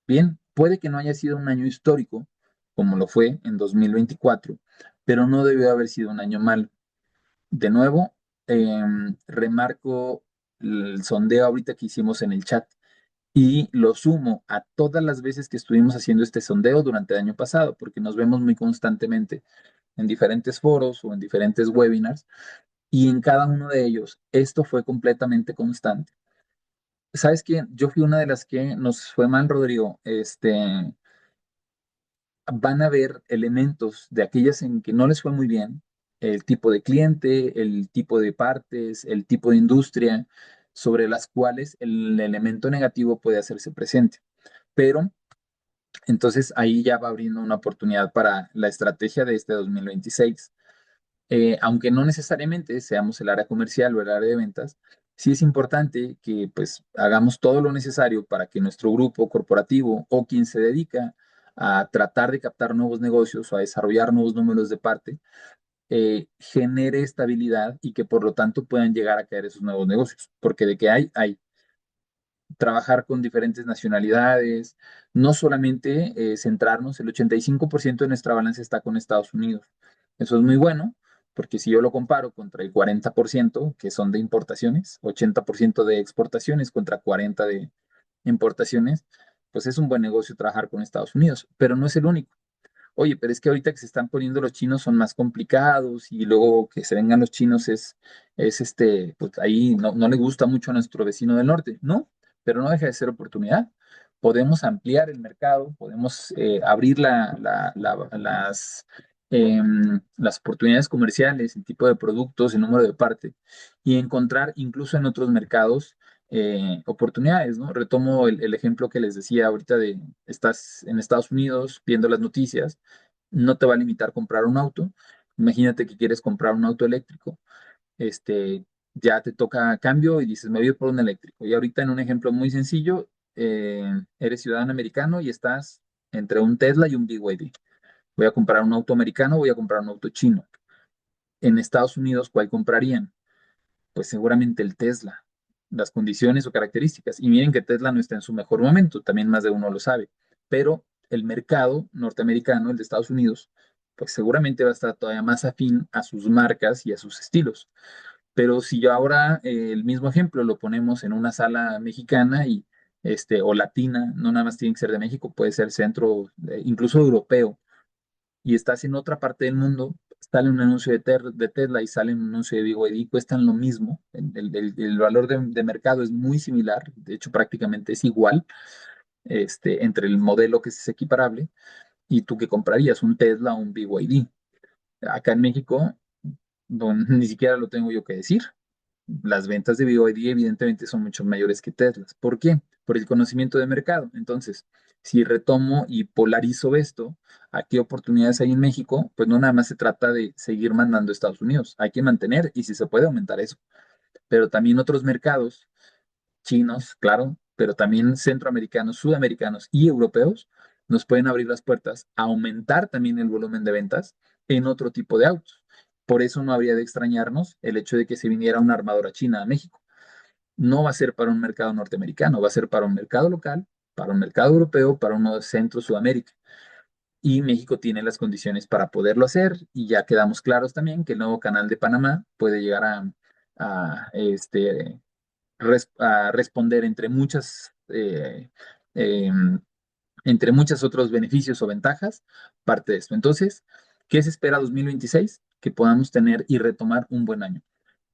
bien? Puede que no haya sido un año histórico, como lo fue en 2024, pero no debió haber sido un año malo. De nuevo, remarco el sondeo ahorita que hicimos en el chat y lo sumo a todas las veces que estuvimos haciendo este sondeo durante el año pasado, porque nos vemos muy constantemente en diferentes foros o en diferentes webinars y en cada uno de ellos esto fue completamente constante. ¿Sabes qué? Yo fui una de las que nos fue mal, Rodrigo. Van a haber elementos de aquellas en que no les fue muy bien, el tipo de cliente, el tipo de partes, el tipo de industria, sobre las cuales el elemento negativo puede hacerse presente. Pero entonces ahí ya va abriendo una oportunidad para la estrategia de este 2026. Aunque no necesariamente seamos el área comercial o el área de ventas, sí es importante que pues hagamos todo lo necesario para que nuestro grupo corporativo o quien se dedica a tratar de captar nuevos negocios o a desarrollar nuevos números de parte, genere estabilidad y que por lo tanto puedan llegar a caer esos nuevos negocios, porque de que hay trabajar con diferentes nacionalidades, no solamente centrarnos, el 85% de nuestra balanza está con Estados Unidos. Eso es muy bueno, porque si yo lo comparo contra el 40% que son de importaciones, 80% de exportaciones contra 40% de importaciones, pues es un buen negocio trabajar con Estados Unidos, pero no es el único. Oye, pero es que ahorita que se están poniendo los chinos son más complicados y luego que se vengan los chinos pues ahí no le gusta mucho a nuestro vecino del norte, ¿no? Pero no deja de ser oportunidad. Podemos ampliar el mercado, podemos abrir las oportunidades comerciales, el tipo de productos, el número de parte y encontrar incluso en otros mercados oportunidades, ¿no? Retomo el ejemplo que les decía ahorita de estás en Estados Unidos viendo las noticias, no te va a limitar comprar un auto. Imagínate que quieres comprar un auto eléctrico, ya te toca cambio y dices, me voy a ir por un eléctrico. Y ahorita en un ejemplo muy sencillo, eres ciudadano americano y estás entre un Tesla y un BYD. Voy a comprar un auto americano, voy a comprar un auto chino. En Estados Unidos, ¿cuál comprarían? Pues seguramente el Tesla, las condiciones o características. Y miren que Tesla no está en su mejor momento, también más de uno lo sabe, pero el mercado norteamericano, el de Estados Unidos, pues seguramente va a estar todavía más afín a sus marcas y a sus estilos. Pero si yo ahora el mismo ejemplo lo ponemos en una sala mexicana o latina, no nada más tiene que ser de México, puede ser centro, incluso europeo, y estás en otra parte del mundo, sale un anuncio de Tesla y sale un anuncio de BYD, cuestan lo mismo. El valor de mercado es muy similar, de hecho prácticamente es igual entre el modelo que es equiparable y tú que comprarías un Tesla o un BYD. Acá en México, bueno, ni siquiera lo tengo yo que decir. Las ventas de BYD evidentemente son mucho mayores que Teslas. ¿Por qué? Por el conocimiento de mercado. Entonces, si retomo y polarizo esto, ¿a qué oportunidades hay en México? Pues no nada más se trata de seguir mandando a Estados Unidos. Hay que mantener y si se puede aumentar eso. Pero también otros mercados, chinos, claro, pero también centroamericanos, sudamericanos y europeos, nos pueden abrir las puertas a aumentar también el volumen de ventas en otro tipo de autos. Por eso no habría de extrañarnos el hecho de que se viniera una armadora china a México. No va a ser para un mercado norteamericano, va a ser para un mercado local, para un mercado europeo, para uno de Centro Sudamérica. Y México tiene las condiciones para poderlo hacer y ya quedamos claros también que el nuevo canal de Panamá puede llegar a responder eh, entre muchos otros beneficios o ventajas, parte de esto. Entonces, ¿qué se espera 2026? Que podamos tener y retomar un buen año.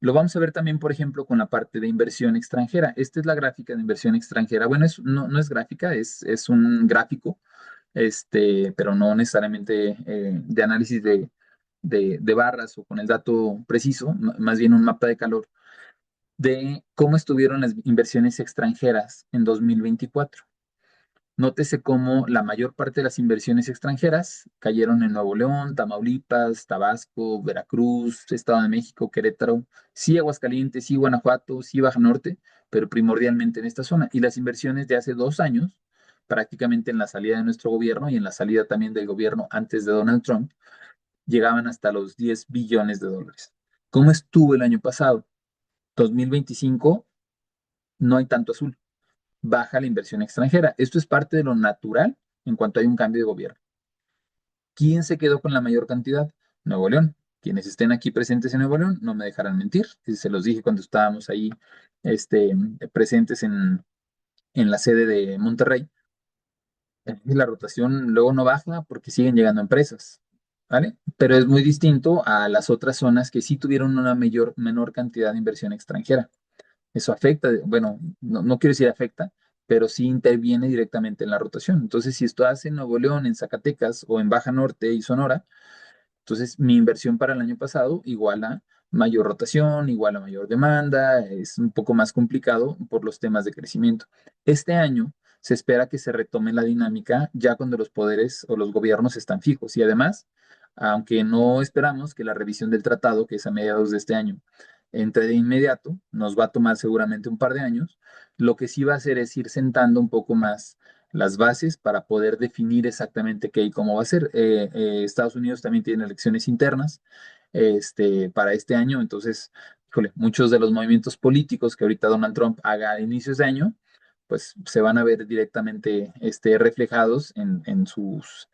Lo vamos a ver también, por ejemplo, con la parte de inversión extranjera. Esta es la gráfica de inversión extranjera. Bueno, no es gráfica, es un gráfico, pero no necesariamente de análisis de barras o con el dato preciso, más bien un mapa de calor de cómo estuvieron las inversiones extranjeras en 2024. Nótese cómo la mayor parte de las inversiones extranjeras cayeron en Nuevo León, Tamaulipas, Tabasco, Veracruz, Estado de México, Querétaro, sí Aguascalientes, sí Guanajuato, sí Baja Norte, pero primordialmente en esta zona. Y las inversiones de hace 2 años, prácticamente en la salida de nuestro gobierno y en la salida también del gobierno antes de Donald Trump, llegaban hasta los 10 billones de dólares. ¿Cómo estuvo el año pasado? 2025 no hay tanto azul, baja la inversión extranjera. Esto es parte de lo natural en cuanto hay un cambio de gobierno. ¿Quién se quedó con la mayor cantidad? Nuevo León. Quienes estén aquí presentes en Nuevo León no me dejarán mentir. Se los dije cuando estábamos ahí este, presentes en la sede de Monterrey. La rotación luego no baja porque siguen llegando empresas, ¿vale? Pero es muy distinto a las otras zonas que sí tuvieron una menor cantidad de inversión extranjera. Eso afecta, bueno, no quiero decir afecta, pero sí interviene directamente en la rotación. Entonces, si esto hace en Nuevo León, en Zacatecas o en Baja Norte y Sonora, entonces mi inversión para el año pasado igual a mayor rotación, igual a mayor demanda, es un poco más complicado por los temas de crecimiento. Este año se espera que se retome la dinámica ya cuando los poderes o los gobiernos están fijos y además, aunque no esperamos que la revisión del tratado, que es a mediados de este año, entre de inmediato, nos va a tomar seguramente un par de años, lo que sí va a hacer es ir sentando un poco más las bases para poder definir exactamente qué y cómo va a ser. Estados Unidos también tiene elecciones internas para este año, entonces, híjole, muchos de los movimientos políticos que ahorita Donald Trump haga a inicios de año, pues se van a ver directamente reflejados en sus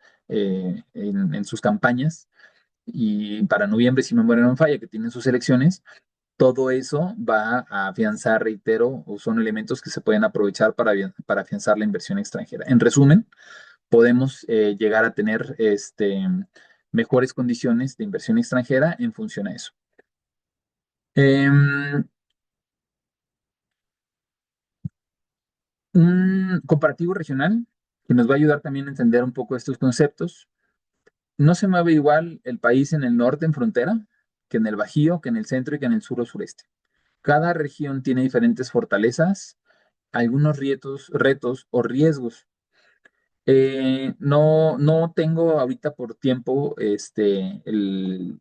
campañas. Y para noviembre, si memoria no me falla, que tienen sus elecciones, todo eso va a afianzar, reitero, o son elementos que se pueden aprovechar para afianzar la inversión extranjera. En resumen, podemos llegar a tener mejores condiciones de inversión extranjera en función a eso. Em, un comparativo regional que nos va a ayudar también a entender un poco estos conceptos. No se mueve igual el país en el norte en frontera que en el Bajío, que en el centro y que en el sur o sureste. Cada región tiene diferentes fortalezas, algunos retos o riesgos. No tengo ahorita por tiempo el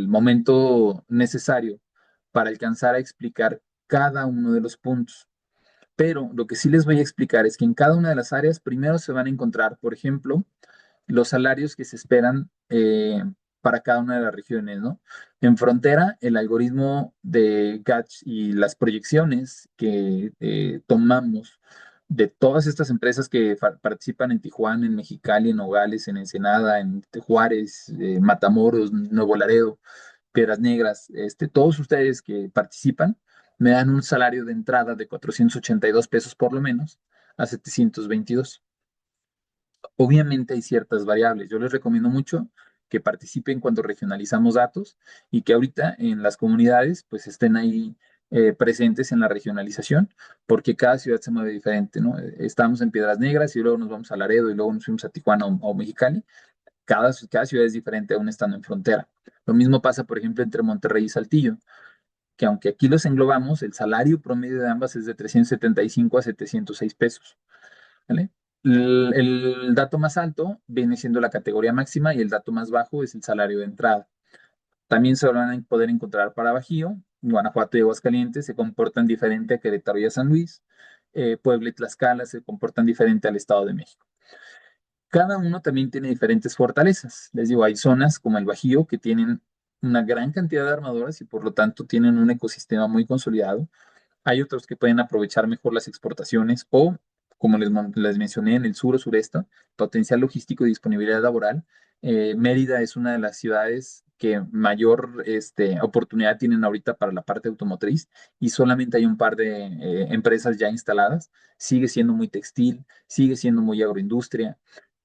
momento necesario para alcanzar a explicar cada uno de los puntos. Pero lo que sí les voy a explicar es que en cada una de las áreas primero se van a encontrar, por ejemplo, los salarios que se esperan para cada una de las regiones, ¿no? En frontera, el algoritmo de Gatch y las proyecciones que tomamos de todas estas empresas que participan en Tijuana, en Mexicali, en Nogales, en Ensenada, en Juárez, Matamoros, Nuevo Laredo, Piedras Negras, todos ustedes que participan me dan un salario de entrada de 482 pesos por lo menos a 722. Obviamente hay ciertas variables. Yo les recomiendo mucho que participen cuando regionalizamos datos y que ahorita en las comunidades pues estén ahí presentes en la regionalización, porque cada ciudad se mueve diferente, ¿no? Estamos en Piedras Negras y luego nos vamos a Laredo y luego nos fuimos a Tijuana o Mexicali. Cada ciudad es diferente aún estando en frontera. Lo mismo pasa, por ejemplo, entre Monterrey y Saltillo, que aunque aquí los englobamos, el salario promedio de ambas es de 375 a 706 pesos. ¿Vale? El dato más alto viene siendo la categoría máxima y el dato más bajo es el salario de entrada. También se van a poder encontrar para Bajío, Guanajuato y Aguascalientes se comportan diferente a Querétaro y a San Luis, Puebla y Tlaxcala se comportan diferente al Estado de México. Cada uno también tiene diferentes fortalezas. Les digo, hay zonas como el Bajío que tienen una gran cantidad de armadoras y por lo tanto tienen un ecosistema muy consolidado. Hay otros que pueden aprovechar mejor las exportaciones o, como les mencioné, en el sur o sureste, potencial logístico y disponibilidad laboral. Mérida es una de las ciudades que mayor oportunidad tienen ahorita para la parte automotriz y solamente hay un par de empresas ya instaladas. Sigue siendo muy textil, sigue siendo muy agroindustria.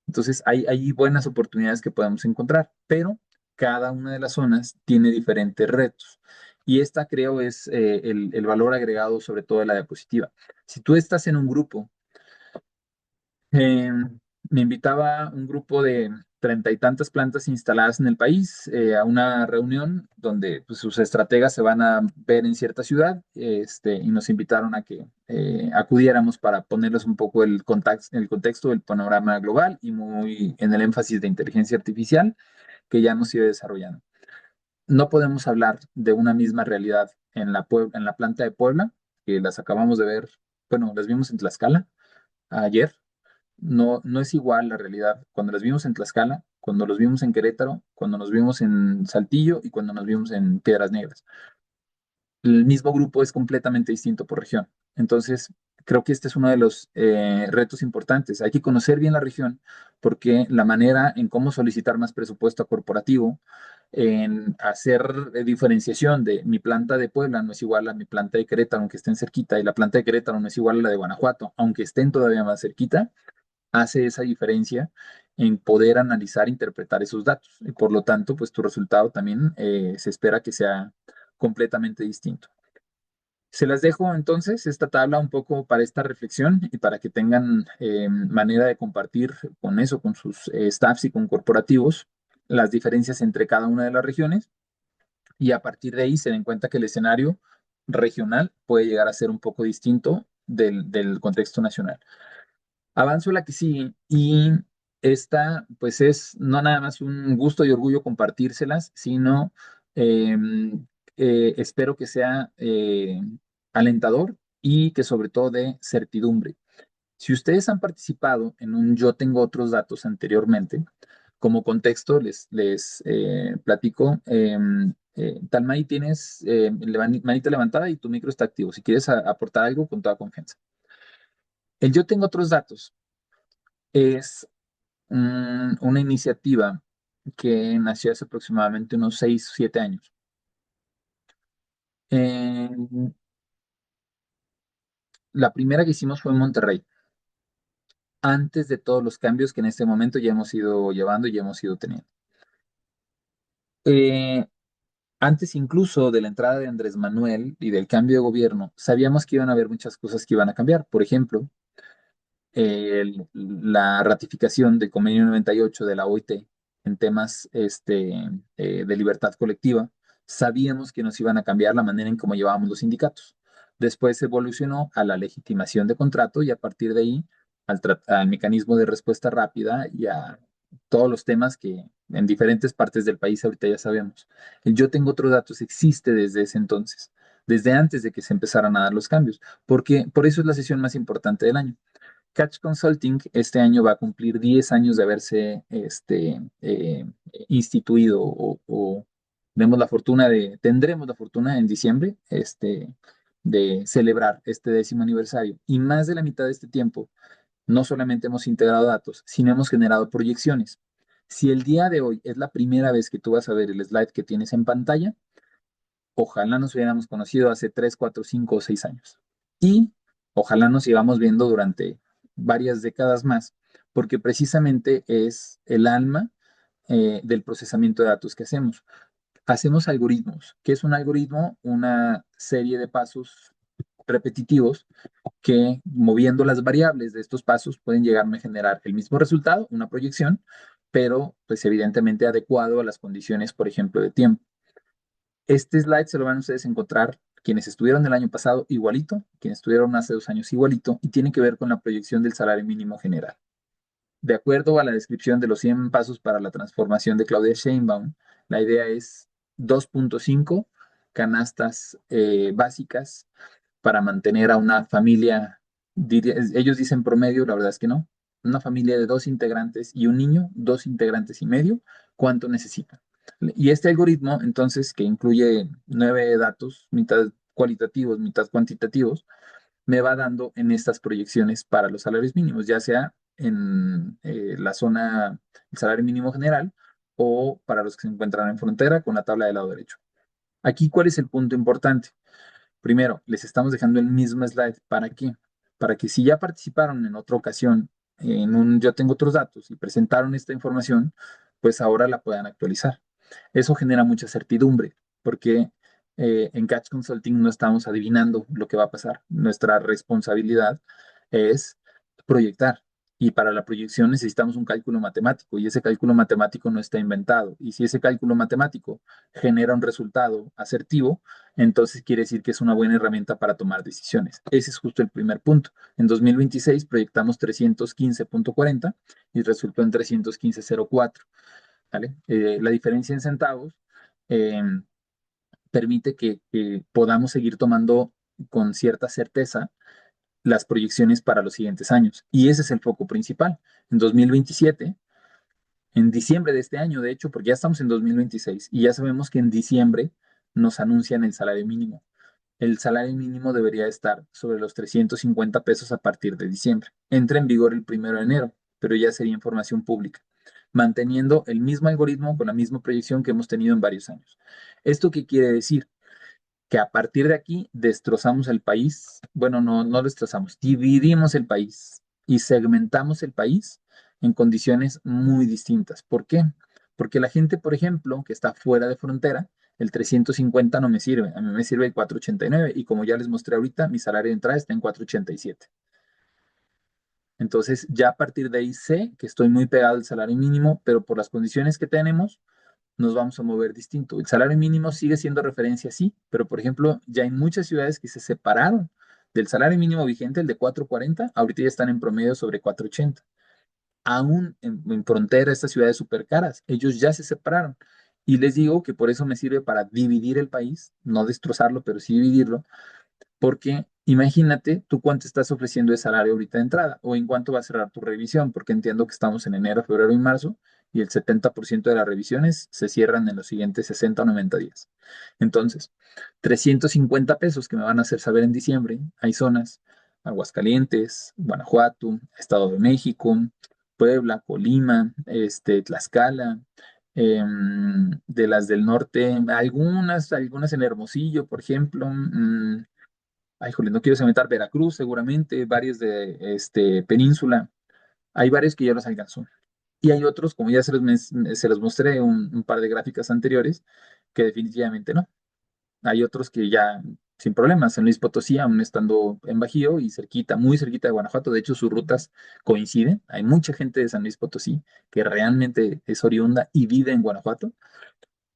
Entonces hay buenas oportunidades que podemos encontrar, pero cada una de las zonas tiene diferentes retos. Y esta creo es el valor agregado sobre todo de la diapositiva. Si tú estás en un grupo, eh, me invitaba un grupo de 30 y tantas plantas instaladas en el país a una reunión donde pues, sus estrategas se van a ver en cierta ciudad y nos invitaron a que acudiéramos para ponerles un poco el contexto del panorama global y muy en el énfasis de inteligencia artificial que ya nos iba desarrollando. No podemos hablar de una misma realidad en la planta de Puebla, que las acabamos de ver, bueno, las vimos en Tlaxcala ayer. No es igual la realidad cuando las vimos en Tlaxcala, cuando los vimos en Querétaro, cuando nos vimos en Saltillo y cuando nos vimos en Piedras Negras. El mismo grupo es completamente distinto por región. Entonces, creo que este es uno de los retos importantes. Hay que conocer bien la región porque la manera en cómo solicitar más presupuesto corporativo, en hacer diferenciación de mi planta de Puebla no es igual a mi planta de Querétaro, aunque estén cerquita, y la planta de Querétaro no es igual a la de Guanajuato, aunque estén todavía más cerquita, hace esa diferencia en poder analizar e interpretar esos datos. Y por lo tanto, pues tu resultado también se espera que sea completamente distinto. Se las dejo entonces esta tabla un poco para esta reflexión y para que tengan manera de compartir con eso, con sus staffs y con corporativos, las diferencias entre cada una de las regiones y a partir de ahí se den cuenta que el escenario regional puede llegar a ser un poco distinto del contexto nacional. Avanzo a la que sigue y esta pues es no nada más un gusto y orgullo compartírselas, sino eh, espero que sea alentador y que sobre todo dé certidumbre. Si ustedes han participado en un Yo tengo otros datos anteriormente, como contexto les platico, Talmay tienes manita levantada y tu micro está activo. Si quieres aportar algo con toda confianza. El Yo tengo otros datos es una iniciativa que nació hace aproximadamente unos 6 o 7 años. Eh, la primera que hicimos fue en Monterrey, antes de todos los cambios que en este momento ya hemos ido llevando y ya hemos ido teniendo. Eh, Antes incluso de la entrada de Andrés Manuel y del cambio de gobierno, sabíamos que iban a haber muchas cosas que iban a cambiar. Por ejemplo, la ratificación del convenio 98 de la OIT en temas de libertad colectiva, sabíamos que nos iban a cambiar la manera en cómo llevábamos los sindicatos. Después evolucionó a la legitimación de contrato y a partir de ahí al mecanismo de respuesta rápida y a todos los temas que en diferentes partes del país ahorita ya sabemos. El Yo tengo otros datos existe desde ese entonces, desde antes de que se empezaran a dar los cambios, porque por eso es la sesión más importante del año. Catch Consulting este año va a cumplir 10 años de haberse instituido o tendremos la fortuna en diciembre de celebrar este 10º aniversario. Y más de la mitad de este tiempo, no solamente hemos integrado datos, sino hemos generado proyecciones. Si el día de hoy es la primera vez que tú vas a ver el slide que tienes en pantalla, ojalá nos hubiéramos conocido hace 3, 4, 5 o 6 años. Y ojalá nos sigamos viendo durante varias décadas más, porque precisamente es el alma del procesamiento de datos que hacemos. Hacemos algoritmos. ¿Qué es un algoritmo? Una serie de pasos repetitivos que moviendo las variables de estos pasos pueden llegarme a generar el mismo resultado, una proyección, pero pues evidentemente adecuado a las condiciones, por ejemplo, de tiempo. Este slide se lo van a ustedes a encontrar quienes estuvieron el año pasado igualito, quienes estuvieron hace 2 años igualito, y tiene que ver con la proyección del salario mínimo general. De acuerdo a la descripción de los 100 pasos para la transformación de Claudia Sheinbaum, la idea es 2.5 canastas básicas para mantener a una familia, ellos dicen promedio, la verdad es que no, una familia de 2 integrantes y un niño, 2 integrantes y medio, ¿cuánto necesita? Y este algoritmo, entonces, que incluye 9 datos, mitad cualitativos, mitad cuantitativos, me va dando en estas proyecciones para los salarios mínimos, ya sea en la zona, el salario mínimo general, o para los que se encuentran en frontera con la tabla del lado derecho. Aquí, ¿cuál es el punto importante? Primero, les estamos dejando el mismo slide. ¿Para qué? Para que si ya participaron en otra ocasión en un Yo tengo otros datos y presentaron esta información, pues ahora la puedan actualizar. Eso genera mucha certidumbre, porque en Catch Consulting no estamos adivinando lo que va a pasar. Nuestra responsabilidad es proyectar. Y para la proyección necesitamos un cálculo matemático y ese cálculo matemático no está inventado. Y si ese cálculo matemático genera un resultado asertivo, entonces quiere decir que es una buena herramienta para tomar decisiones. Ese es justo el primer punto. En 2026 proyectamos 315.40 y resultó en 315.04. ¿Vale? La diferencia en centavos eh, permite que podamos seguir tomando con cierta certeza las proyecciones para los siguientes años. Y ese es el foco principal. En 2027, en diciembre de este año, de hecho, porque ya estamos en 2026 y ya sabemos que en diciembre nos anuncian el salario mínimo. El salario mínimo debería estar sobre los 350 pesos a partir de diciembre. Entra en vigor el 1 de enero, pero ya sería información pública, manteniendo el mismo algoritmo con la misma proyección que hemos tenido en varios años. ¿Esto qué quiere decir? Que a partir de aquí destrozamos el país. Bueno, no destrozamos, dividimos el país y segmentamos el país en condiciones muy distintas. ¿Por qué? Porque la gente, por ejemplo, que está fuera de frontera, el 350 no me sirve, a mí me sirve el 489 y como ya les mostré ahorita, mi salario de entrada está en 487. Entonces, ya a partir de ahí sé que estoy muy pegado al salario mínimo, pero por las condiciones que tenemos, nos vamos a mover distinto. El salario mínimo sigue siendo referencia, sí, pero por ejemplo, ya hay muchas ciudades que se separaron del salario mínimo vigente, el de 440, ahorita ya están en promedio sobre 480. Aún en frontera, estas ciudades súper caras, ellos ya se separaron. Y les digo que por eso me sirve para dividir el país, no destrozarlo, pero sí dividirlo, porque imagínate tú cuánto estás ofreciendo de salario ahorita de entrada o en cuánto va a cerrar tu revisión, porque entiendo que estamos en enero, febrero y marzo y el 70% de las revisiones se cierran en los siguientes 60 o 90 días. Entonces, 350 pesos que me van a hacer saber en diciembre, hay zonas, Aguascalientes, Guanajuato, Estado de México, Puebla, Colima, Tlaxcala, de las del norte, algunas en Hermosillo, por ejemplo, ay, jole, no quiero cementar Veracruz, seguramente, varios de Península. Hay varios que ya los alcanzó. Y hay otros, como ya se los mostré un par de gráficas anteriores, que definitivamente no. Hay otros que ya sin problemas. San Luis Potosí, aún estando en Bajío y cerquita, muy cerquita de Guanajuato, de hecho sus rutas coinciden. Hay mucha gente de San Luis Potosí que realmente es oriunda y vive en Guanajuato.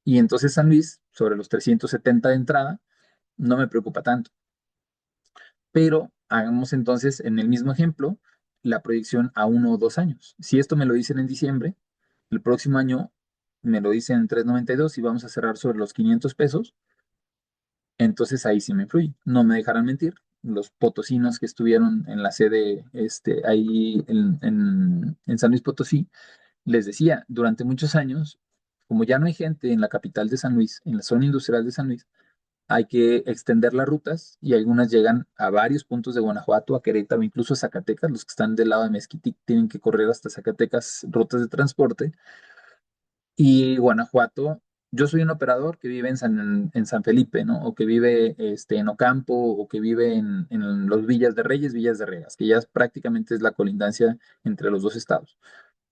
Y entonces San Luis, sobre los 370 de entrada, no me preocupa tanto. Pero hagamos entonces en el mismo ejemplo la proyección a 1 o 2 años. Si esto me lo dicen en diciembre, el próximo año me lo dicen en 392 y vamos a cerrar sobre los 500 pesos, entonces ahí sí me influye. No me dejarán mentir. Los potosinos que estuvieron en la sede ahí en San Luis Potosí, les decía, durante muchos años, como ya no hay gente en la capital de San Luis, en la zona industrial de San Luis, hay que extender las rutas y algunas llegan a varios puntos de Guanajuato, a Querétaro, incluso a Zacatecas. Los que están del lado de Mezquitic tienen que correr hasta Zacatecas, rutas de transporte. Y Guanajuato, yo soy un operador que vive en San Felipe, ¿no? O que vive en Ocampo, o que vive en los Villas de Reyes, Villas de Regas, que ya prácticamente es la colindancia entre los dos estados.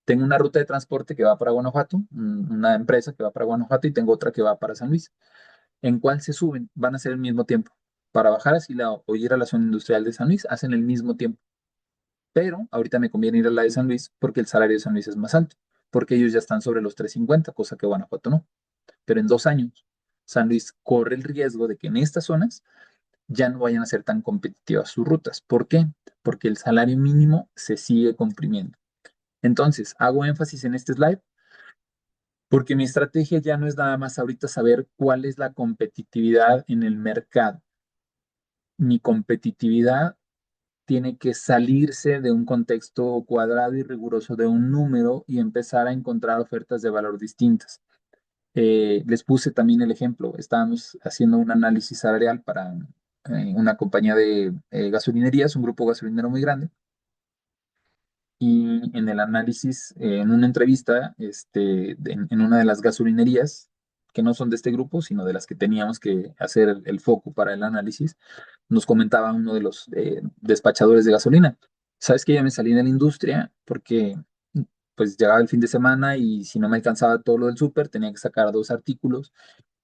Tengo una ruta de transporte que va para Guanajuato, una empresa que va para Guanajuato y tengo otra que va para San Luis. ¿En cuál se suben? Van a ser el mismo tiempo. Para bajar a Silao o ir a la zona industrial de San Luis, hacen el mismo tiempo. Pero ahorita me conviene ir a la de San Luis porque el salario de San Luis es más alto, porque ellos ya están sobre los 350, cosa que Guanajuato no. Pero en 2 años, San Luis corre el riesgo de que en estas zonas ya no vayan a ser tan competitivas sus rutas. ¿Por qué? Porque el salario mínimo se sigue comprimiendo. Entonces, hago énfasis en este slide porque mi estrategia ya no es nada más ahorita saber cuál es la competitividad en el mercado. Mi competitividad tiene que salirse de un contexto cuadrado y riguroso de un número y empezar a encontrar ofertas de valor distintas. Les puse también el ejemplo, estábamos haciendo un análisis salarial para una compañía de gasolinerías, un grupo gasolinero muy grande, y en el análisis, en una entrevista, en una de las gasolinerías, que no son de este grupo, sino de las que teníamos que hacer el foco para el análisis, nos comentaba uno de los despachadores de gasolina. Sabes que ya me salí de la industria porque pues llegaba el fin de semana y si no me alcanzaba todo lo del súper, tenía que sacar 2 artículos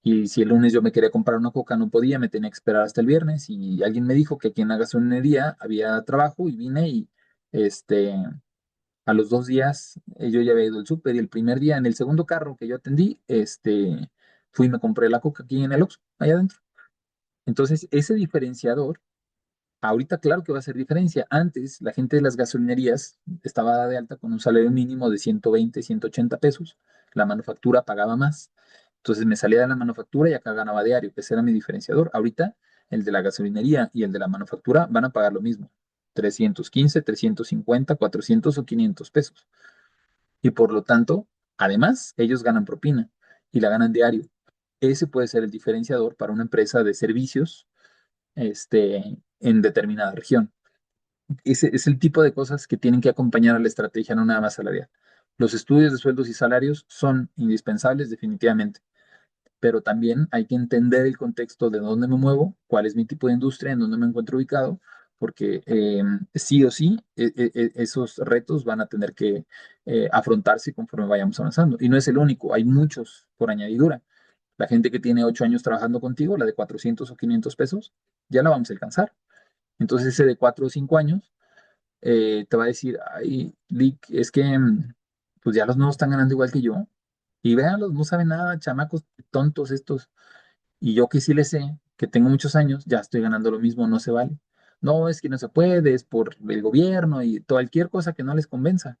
y si el lunes yo me quería comprar una coca, no podía, me tenía que esperar hasta el viernes y alguien me dijo que aquí en la gasolinería había trabajo y vine y este, a los 2 días yo ya había ido al súper y el primer día en el segundo carro que yo atendí, fui y me compré la coca aquí en el Oxxo, allá adentro. Entonces, ese diferenciador, ahorita claro que va a hacer diferencia. Antes, la gente de las gasolinerías estaba dada de alta con un salario mínimo de 120, 180 pesos. La manufactura pagaba más. Entonces me salía de la manufactura y acá ganaba diario. Ese era mi diferenciador. Ahorita, el de la gasolinería y el de la manufactura van a pagar lo mismo. 315, 350, 400 o 500 pesos. Y por lo tanto, además, ellos ganan propina y la ganan diario. Ese puede ser el diferenciador para una empresa de servicios, en determinada región. Ese es el tipo de cosas que tienen que acompañar a la estrategia, no nada más salarial. Los estudios de sueldos y salarios son indispensables definitivamente, pero también hay que entender el contexto de dónde me muevo, cuál es mi tipo de industria, en dónde me encuentro ubicado, porque sí o sí esos retos van a tener que afrontarse conforme vayamos avanzando. Y no es el único, hay muchos por añadidura. La gente que tiene 8 años trabajando contigo, la de 400 o 500 pesos, ya la vamos a alcanzar. Entonces ese de 4 o 5 años te va a decir, ay, Lick, es que pues ya los nuevos están ganando igual que yo. Y véanlos, no saben nada, chamacos tontos estos. Y yo que sí les sé, que tengo muchos años, ya estoy ganando lo mismo, no se vale. No, es que no se puede, es por el gobierno y cualquier cosa que no les convenza.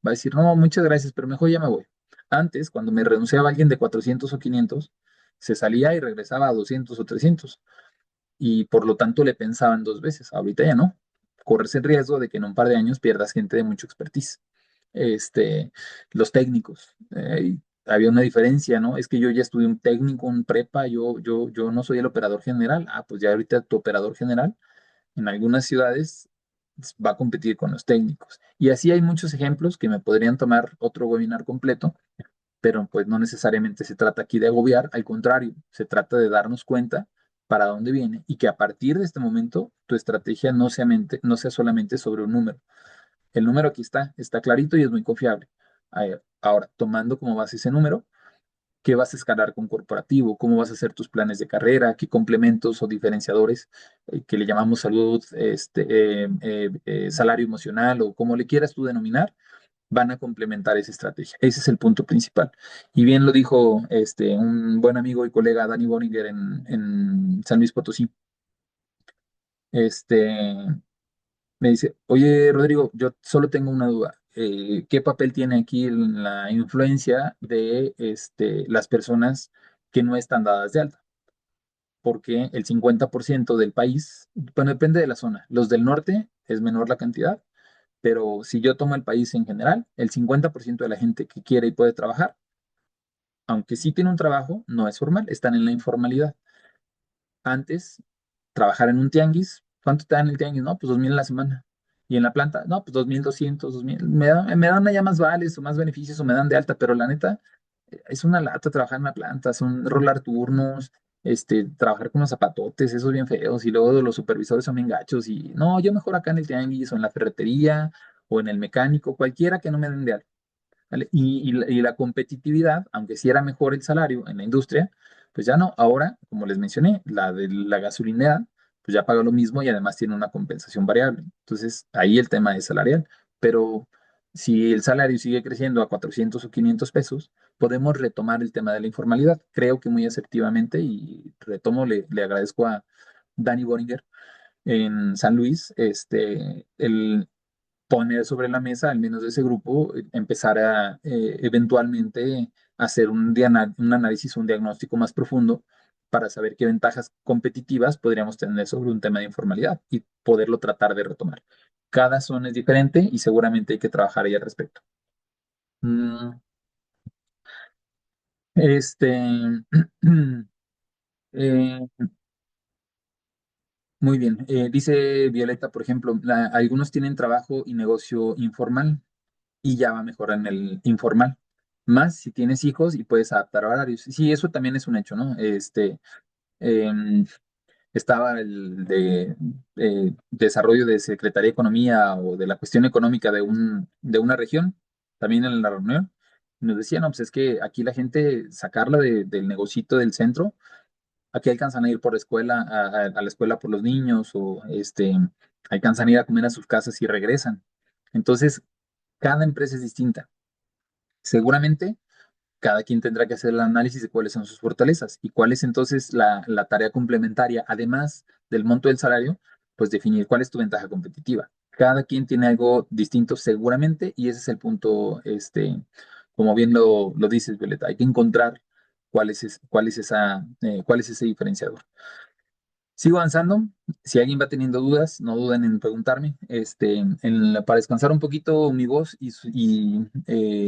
Va a decir, no, muchas gracias, pero mejor ya me voy. Antes, cuando me renunciaba alguien de 400 o 500, se salía y regresaba a 200 o 300 y por lo tanto le pensaban 2 veces. Ahorita ya no. Corres el riesgo de que en un par de años pierdas gente de mucho expertise. Este, los técnicos, había una diferencia, ¿no? Es que yo ya estudié un técnico, un prepa, yo no soy el operador general. Ah, pues ya ahorita tu operador general en algunas ciudades va a competir con los técnicos. Y así hay muchos ejemplos que me podrían tomar otro webinar completo, pero pues no necesariamente se trata aquí de agobiar, al contrario, se trata de darnos cuenta para dónde viene y que a partir de este momento tu estrategia no sea solamente sobre un número. El número aquí está clarito y es muy confiable. Ahora, tomando como base ese número, ¿qué vas a escalar con corporativo? ¿Cómo vas a hacer tus planes de carrera? ¿Qué complementos o diferenciadores que le llamamos salud, salario emocional o como le quieras tú denominar? Van a complementar esa estrategia. Ese es el punto principal. Y bien lo dijo un buen amigo y colega Dani Boninger en San Luis Potosí. Este, Me dice, oye Rodrigo, yo solo tengo una duda. ¿Qué papel tiene aquí la influencia de las personas que no están dadas de alta? Porque el 50% del país, bueno, depende de la zona. Los del norte es menor la cantidad, pero si yo tomo el país en general, el 50% de la gente que quiere y puede trabajar, aunque sí tiene un trabajo, no es formal, están en la informalidad. Antes, trabajar en un tianguis, ¿cuánto te dan el tianguis? No, pues 2,000 a la semana. Y en la planta, no, pues 2,200, 2,000. Me dan allá más vales o más beneficios o me dan de alta, pero la neta, es una lata trabajar en la planta, son rolar turnos, trabajar con los zapatotes, esos bien feos, y luego los supervisores son bien gachos, y no, yo mejor acá en el tianguis o en la ferretería o en el mecánico, cualquiera que no me den de alta. ¿Vale? Y la competitividad, aunque sí era mejor el salario en la industria, pues ya no. Ahora, como les mencioné, la de la gasolinera, pues ya paga lo mismo y además tiene una compensación variable. Entonces, ahí el tema es salarial. Pero si el salario sigue creciendo a 400 o 500 pesos, podemos retomar el tema de la informalidad. Creo que muy asertivamente y retomo, le agradezco a Danny Boringer en San Luis, el poner sobre la mesa, al menos de ese grupo, empezar a eventualmente hacer un análisis, un diagnóstico más profundo para saber qué ventajas competitivas podríamos tener sobre un tema de informalidad y poderlo tratar de retomar. Cada zona es diferente y seguramente hay que trabajar ahí al respecto. Mm, Este, eh, muy bien. Dice Violeta, por ejemplo, algunos tienen trabajo y negocio informal y ya va mejor en el informal. Más si tienes hijos y puedes adaptar horarios. Sí, eso también es un hecho, ¿no? Em, Estaba el de desarrollo de Secretaría de Economía o de la cuestión económica de una región, también en la reunión. Y nos decían, no, pues es que aquí la gente, sacarla del negocito del centro, aquí alcanzan a ir por escuela, a la escuela por los niños, o alcanzan a ir a comer a sus casas y regresan. Entonces, cada empresa es distinta. Seguramente cada quien tendrá que hacer el análisis de cuáles son sus fortalezas y cuál es entonces la tarea complementaria, además del monto del salario, pues definir cuál es tu ventaja competitiva. Cada quien tiene algo distinto seguramente y ese es el punto, como bien lo dices, Violeta, hay que encontrar cuál es ese diferenciador. Sigo avanzando. Si alguien va teniendo dudas, no duden en preguntarme. Para descansar un poquito mi voz y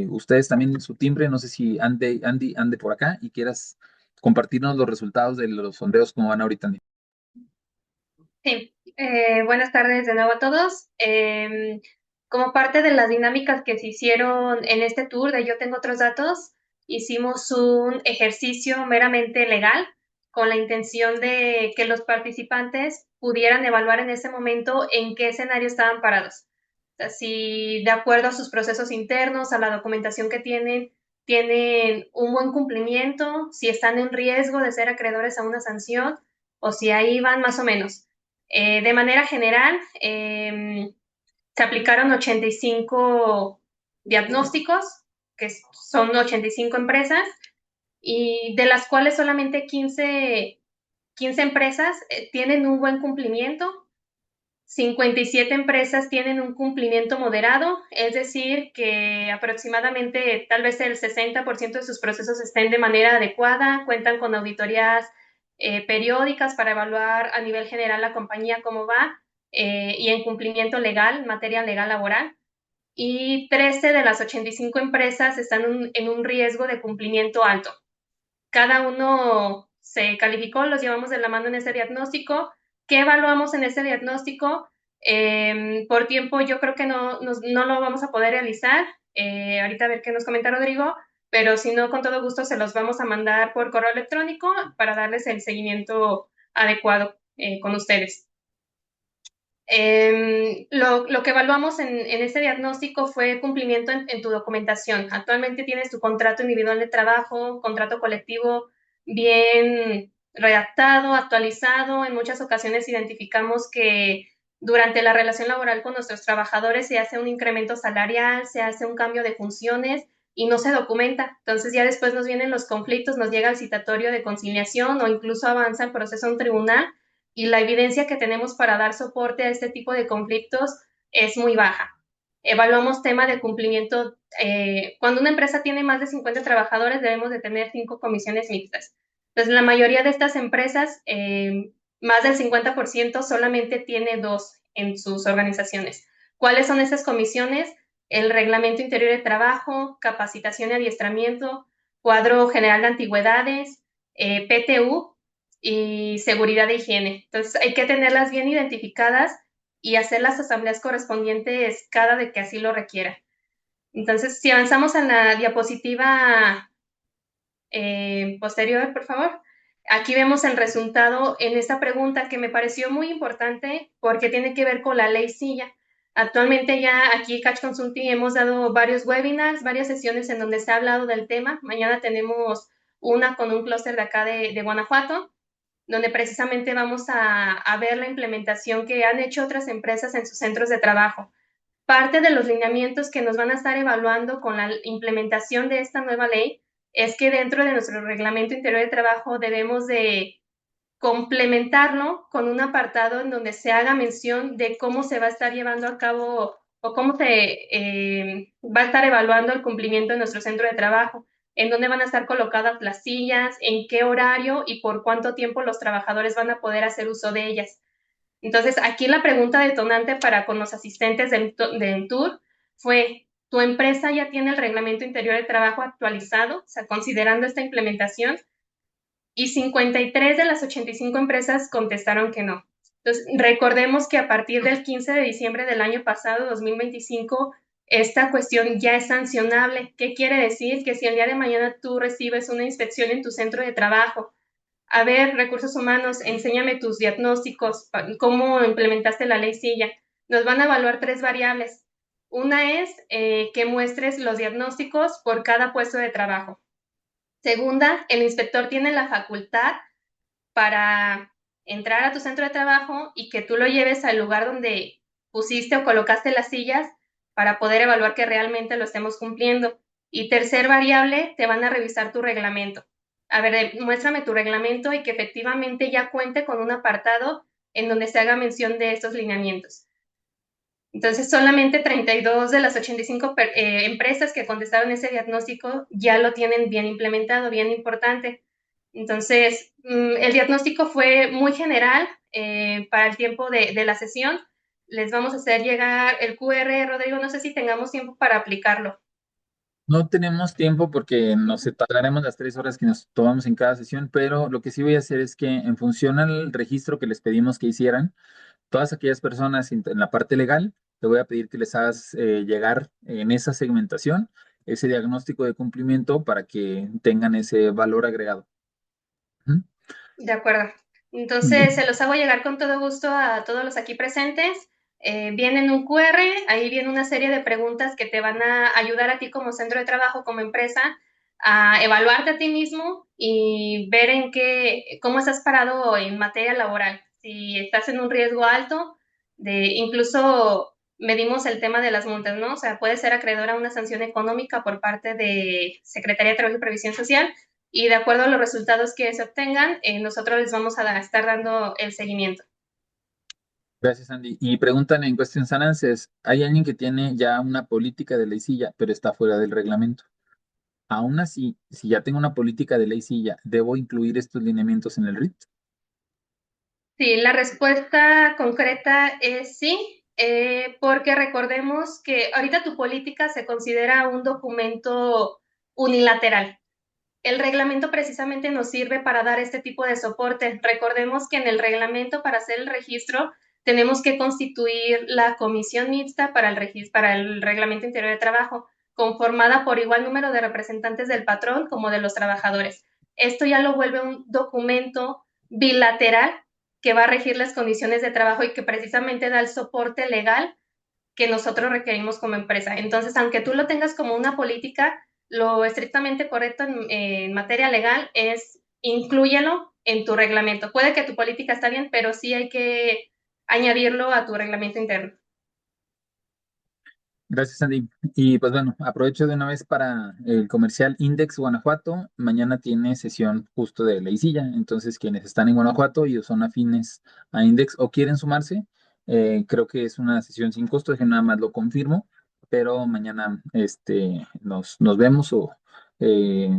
ustedes también su timbre, no sé si ande por acá y quieras compartirnos los resultados de los sondeos como van ahorita. Sí, buenas tardes de nuevo a todos. Como parte de las dinámicas que se hicieron en este tour de Yo Tengo Otros Datos, hicimos un ejercicio meramente legal con la intención de que los participantes pudieran evaluar en ese momento en qué escenario estaban parados. O sea, si de acuerdo a sus procesos internos, a la documentación que tienen un buen cumplimiento, si están en riesgo de ser acreedores a una sanción o si ahí van más o menos. De manera general, se aplicaron 85 diagnósticos, que son 85 empresas, y de las cuales solamente 15 empresas tienen un buen cumplimiento, 57 empresas tienen un cumplimiento moderado, es decir, que aproximadamente tal vez el 60% de sus procesos estén de manera adecuada, cuentan con auditorías periódicas para evaluar a nivel general la compañía cómo va y en cumplimiento legal, materia legal laboral. Y 13 de las 85 empresas están en un riesgo de cumplimiento alto. Cada uno se calificó, los llevamos de la mano en ese diagnóstico. ¿Qué evaluamos en ese diagnóstico? Por tiempo yo creo que no lo vamos a poder realizar. Ahorita a ver qué nos comenta Rodrigo, pero si no, con todo gusto se los vamos a mandar por correo electrónico para darles el seguimiento adecuado con ustedes. Lo que evaluamos en este diagnóstico fue cumplimiento en tu documentación. Actualmente tienes tu contrato individual de trabajo, contrato colectivo bien redactado, actualizado. En muchas ocasiones identificamos que durante la relación laboral con nuestros trabajadores se hace un incremento salarial, se hace un cambio de funciones y no se documenta. Entonces ya después nos vienen los conflictos, nos llega el citatorio de conciliación o incluso avanza el proceso a un tribunal y la evidencia que tenemos para dar soporte a este tipo de conflictos es muy baja. Evaluamos tema de cumplimiento. Cuando una empresa tiene más de 50 trabajadores, debemos de tener 5 comisiones mixtas. Entonces, la mayoría de estas empresas, más del 50% solamente tiene 2 en sus organizaciones. ¿Cuáles son esas comisiones? El Reglamento Interior de Trabajo, Capacitación y Adiestramiento, Cuadro General de Antigüedades, PTU, y seguridad de higiene. Entonces hay que tenerlas bien identificadas y hacer las asambleas correspondientes cada vez que así lo requiera. Entonces, si avanzamos a la diapositiva posterior, por favor. Aquí vemos el resultado en esta pregunta que me pareció muy importante porque tiene que ver con la ley Silla. Actualmente ya aquí Catch Consulting hemos dado varios webinars, varias sesiones en donde se ha hablado del tema. Mañana tenemos una con un clúster de acá de Guanajuato, donde precisamente vamos a ver la implementación que han hecho otras empresas en sus centros de trabajo. Parte de los lineamientos que nos van a estar evaluando con la implementación de esta nueva ley es que dentro de nuestro reglamento interior de trabajo debemos de complementarlo con un apartado en donde se haga mención de cómo se va a estar llevando a cabo o cómo se va a estar evaluando el cumplimiento de nuestro centro de trabajo. en dónde van a estar colocadas las sillas, en qué horario y por cuánto tiempo los trabajadores van a poder hacer uso de ellas. Entonces, aquí la pregunta detonante para con los asistentes del tour fue, ¿tu empresa ya tiene el reglamento interior de trabajo actualizado? O sea, considerando esta implementación. Y 53 de las 85 empresas contestaron que no. Entonces, recordemos que a partir del 15 de diciembre del año pasado, 2025, esta cuestión ya es sancionable. ¿Qué quiere decir? Que si el día de mañana tú recibes una inspección en tu centro de trabajo, a ver, recursos humanos, enséñame tus diagnósticos, cómo implementaste la ley Silla. Nos van a evaluar 3 variables. Una es que muestres los diagnósticos por cada puesto de trabajo. Segunda, el inspector tiene la facultad para entrar a tu centro de trabajo y que tú lo lleves al lugar donde pusiste o colocaste las sillas para poder evaluar que realmente lo estemos cumpliendo. Y tercer variable, te van a revisar tu reglamento. A ver, muéstrame tu reglamento y que efectivamente ya cuente con un apartado en donde se haga mención de estos lineamientos. Entonces, solamente 32 de las 85 empresas que contestaron ese diagnóstico ya lo tienen bien implementado, bien importante. Entonces, el diagnóstico fue muy general para el tiempo de la sesión. Les vamos a hacer llegar el QR, Rodrigo, no sé si tengamos tiempo para aplicarlo. No tenemos tiempo porque nos tardaremos las 3 horas que nos tomamos en cada sesión, pero lo que sí voy a hacer es que en función al registro que les pedimos que hicieran, todas aquellas personas en la parte legal, te voy a pedir que les hagas llegar en esa segmentación ese diagnóstico de cumplimiento para que tengan ese valor agregado. Ujú. De acuerdo. Entonces, se Bien. los hago llegar con todo gusto a todos los aquí presentes. Viene en un QR, ahí viene una serie de preguntas que te van a ayudar a ti como centro de trabajo, como empresa, a evaluarte a ti mismo y ver en cómo estás parado en materia laboral. Si estás en un riesgo alto, incluso medimos el tema de las multas, ¿no? O sea, puede ser acreedor a una sanción económica por parte de Secretaría de Trabajo y Previsión Social y de acuerdo a los resultados que se obtengan, nosotros les vamos a estar dando el seguimiento. Gracias, Andy. Y preguntan en Questions and Answers, ¿hay alguien que tiene ya una política de ley silla, pero está fuera del reglamento? Aún así, si ya tengo una política de ley silla, ¿debo incluir estos lineamientos en el RIT? Sí, la respuesta concreta es sí, porque recordemos que ahorita tu política se considera un documento unilateral. El reglamento precisamente nos sirve para dar este tipo de soporte. Recordemos que en el reglamento, para hacer el registro, tenemos que constituir la comisión mixta para el reglamento interior de trabajo, conformada por igual número de representantes del patrón como de los trabajadores. Esto ya lo vuelve un documento bilateral que va a regir las condiciones de trabajo y que precisamente da el soporte legal que nosotros requerimos como empresa. Entonces, aunque tú lo tengas como una política, lo estrictamente correcto en materia legal es inclúyelo en tu reglamento. Puede que tu política está bien, pero sí hay que añadirlo a tu reglamento interno. Gracias, Andy. Y pues bueno, aprovecho de una vez para el comercial Index Guanajuato. Mañana tiene sesión justo de ley silla. Entonces, quienes están en Guanajuato y son afines a Index o quieren sumarse, creo que es una sesión sin costo, dejen nada más lo confirmo. Pero mañana nos vemos o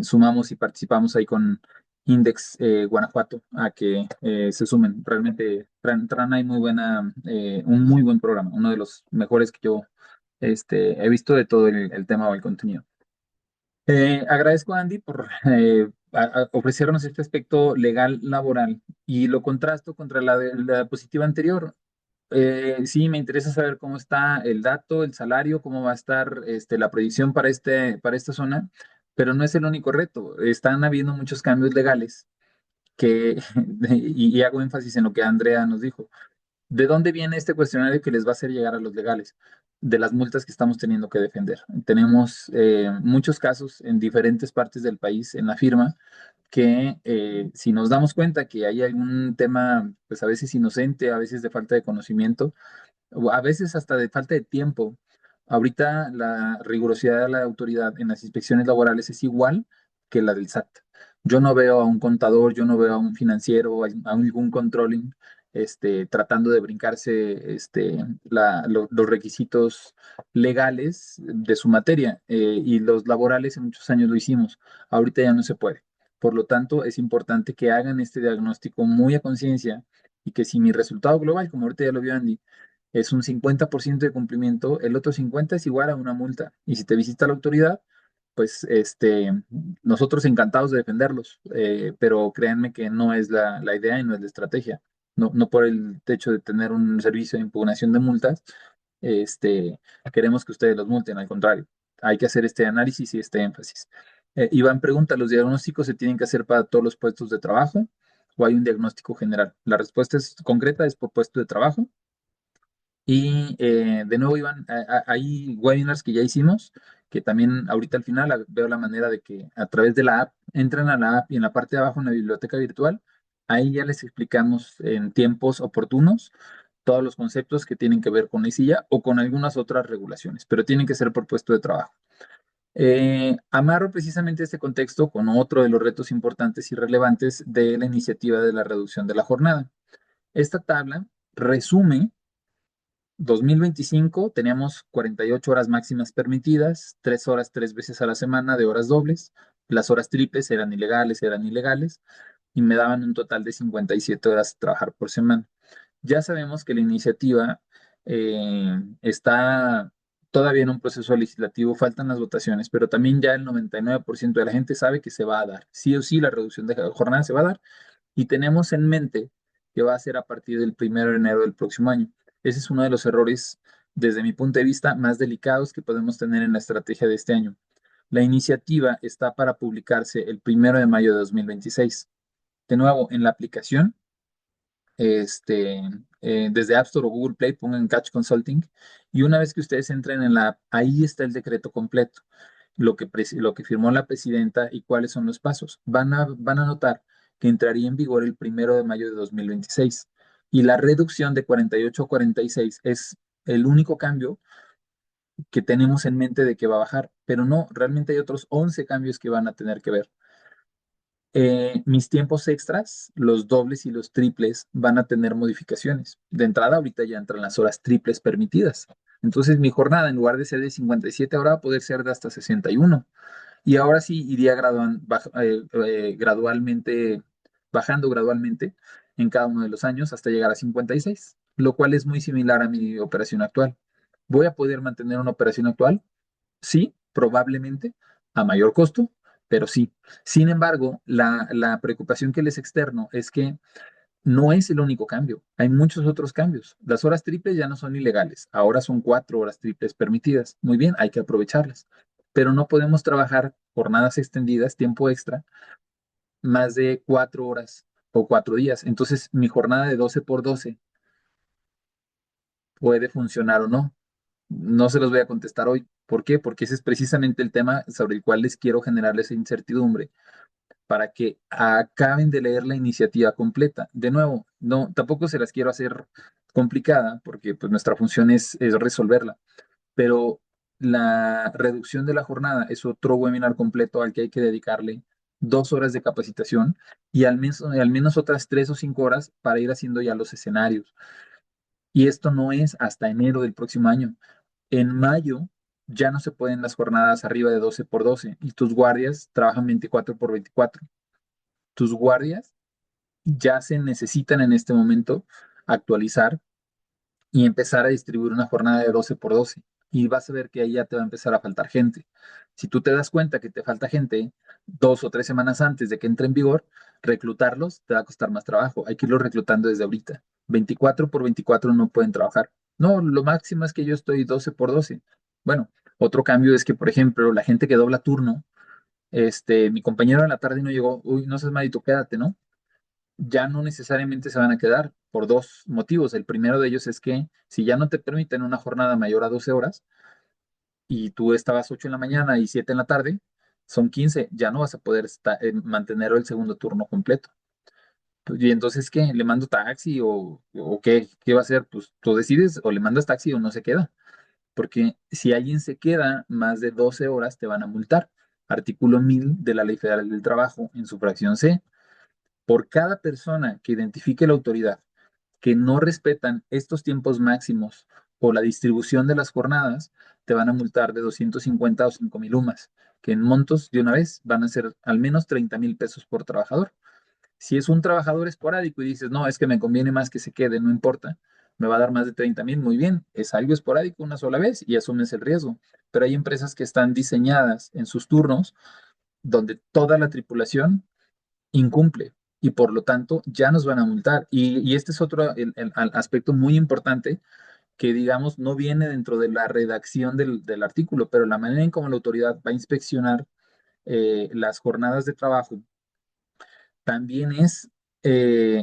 sumamos y participamos ahí con Index Guanajuato a que se sumen. Realmente traen ahí un muy buen programa, uno de los mejores que yo he visto de todo el tema o el contenido. Agradezco a Andy por ofrecernos este aspecto legal laboral y lo contrasto contra la diapositiva anterior. Sí, me interesa saber cómo está el dato, el salario, cómo va a estar la proyección para esta zona, pero no es el único reto. Están habiendo muchos cambios legales que, y hago énfasis en lo que Andrea nos dijo. ¿De dónde viene este cuestionario que les va a hacer llegar a los legales? De las multas que estamos teniendo que defender. Tenemos muchos casos en diferentes partes del país en la firma que si nos damos cuenta que hay algún tema, pues a veces inocente, a veces de falta de conocimiento, o a veces hasta de falta de tiempo, ahorita la rigurosidad de la autoridad en las inspecciones laborales es igual que la del SAT. Yo no veo a un contador, yo no veo a un financiero, a algún controlling tratando de brincarse los requisitos legales de su materia, y los laborales en muchos años lo hicimos. Ahorita ya no se puede. Por lo tanto, es importante que hagan este diagnóstico muy a conciencia y que si mi resultado global, como ahorita ya lo vio Andy, es un 50% de cumplimiento, el otro 50% es igual a una multa. Y si te visita la autoridad, pues nosotros encantados de defenderlos, pero créanme que no es la idea y no es la estrategia. No, no por el hecho de tener un servicio de impugnación de multas, este, queremos que ustedes los multen, al contrario. Hay que hacer este análisis y este énfasis. Iván pregunta, ¿los diagnósticos se tienen que hacer para todos los puestos de trabajo o hay un diagnóstico general? La respuesta es concreta, es por puesto de trabajo. Y de nuevo, Iván, hay webinars que ya hicimos, que también ahorita al final veo la manera de que a través de la app, entran a la app y en la parte de abajo en la biblioteca virtual, ahí ya les explicamos en tiempos oportunos todos los conceptos que tienen que ver con la silla o con algunas otras regulaciones, pero tienen que ser por puesto de trabajo. Amarro precisamente este contexto con otro de los retos importantes y relevantes de la iniciativa de la reducción de la jornada. Esta tabla resume 2025 teníamos 48 horas máximas permitidas, 3 horas 3 veces a la semana de horas dobles. Las horas triples eran ilegales, y me daban un total de 57 horas a trabajar por semana. Ya sabemos que la iniciativa está todavía en un proceso legislativo, faltan las votaciones, pero también ya el 99% de la gente sabe que se va a dar. Sí o sí, la reducción de jornada se va a dar y tenemos en mente que va a ser a partir del 1 de enero del próximo año. Ese es uno de los errores, desde mi punto de vista, más delicados que podemos tener en la estrategia de este año. La iniciativa está para publicarse el 1 de mayo de 2026. De nuevo, en la aplicación, desde App Store o Google Play, pongan Catch Consulting y una vez que ustedes entren en la app, ahí está el decreto completo, lo que firmó la presidenta y cuáles son los pasos. Van a notar que entraría en vigor el 1 de mayo de 2026 y la reducción de 48 a 46 es el único cambio que tenemos en mente de que va a bajar, pero no, realmente hay otros 11 cambios que van a tener que ver. Mis tiempos extras, los dobles y los triples, van a tener modificaciones. De entrada, ahorita ya entran las horas triples permitidas. Entonces, mi jornada, en lugar de ser de 57, ahora va a poder ser de hasta 61. Y ahora sí iría gradualmente, bajando gradualmente en cada uno de los años hasta llegar a 56, lo cual es muy similar a mi operación actual. ¿Voy a poder mantener una operación actual? Sí, probablemente, a mayor costo, pero sí. Sin embargo, la preocupación que les externo es que no es el único cambio. Hay muchos otros cambios. Las horas triples ya no son ilegales. Ahora son 4 horas triples permitidas. Muy bien, hay que aprovecharlas. Pero no podemos trabajar jornadas extendidas, tiempo extra, más de 4 horas o 4 días. Entonces, mi jornada de 12 por 12 puede funcionar o no. No se los voy a contestar hoy. ¿Por qué? Porque ese es precisamente el tema sobre el cual les quiero generar esa incertidumbre para que acaben de leer la iniciativa completa. De nuevo, no, tampoco se las quiero hacer complicada porque pues, nuestra función es resolverla, pero la reducción de la jornada es otro webinar completo al que hay que dedicarle 2 horas de capacitación y al menos otras 3 o 5 horas para ir haciendo ya los escenarios. Y esto no es hasta enero del próximo año. En mayo ya no se pueden las jornadas arriba de 12 por 12 y tus guardias trabajan 24 por 24. Tus guardias ya se necesitan en este momento actualizar y empezar a distribuir una jornada de 12 por 12. Y vas a ver que ahí ya te va a empezar a faltar gente. Si tú te das cuenta que te falta gente 2 o 3 semanas antes de que entre en vigor, reclutarlos te va a costar más trabajo. Hay que irlos reclutando desde ahorita. 24 por 24 no pueden trabajar. No, lo máximo es que yo estoy 12 por 12. Bueno, otro cambio es que, por ejemplo, la gente que dobla turno, mi compañero en la tarde no llegó, uy, no seas malito, quédate, ¿no? Ya no necesariamente se van a quedar por dos motivos. El primero de ellos es que si ya no te permiten una jornada mayor a 12 horas y tú estabas 8 en la mañana y 7 en la tarde, son 15, ya no vas a poder mantener el segundo turno completo. Pues, y entonces, ¿qué? ¿Le mando taxi o qué va a hacer? Pues tú decides o le mandas taxi o no se queda. Porque si alguien se queda más de 12 horas, te van a multar. Artículo 1000 de la Ley Federal del Trabajo, en su fracción C. Por cada persona que identifique la autoridad que no respetan estos tiempos máximos o la distribución de las jornadas, te van a multar de 250 o 5,000 UMAS, que en montos de una vez van a ser al menos 30,000 pesos por trabajador. Si es un trabajador esporádico y dices, no, es que me conviene más que se quede, no importa, me va a dar más de 30,000, muy bien, es algo esporádico una sola vez y asumes el riesgo. Pero hay empresas que están diseñadas en sus turnos donde toda la tripulación incumple y por lo tanto ya nos van a multar. Y este es otro aspecto muy importante que, digamos, no viene dentro de la redacción del artículo, pero la manera en cómo la autoridad va a inspeccionar las jornadas de trabajo también es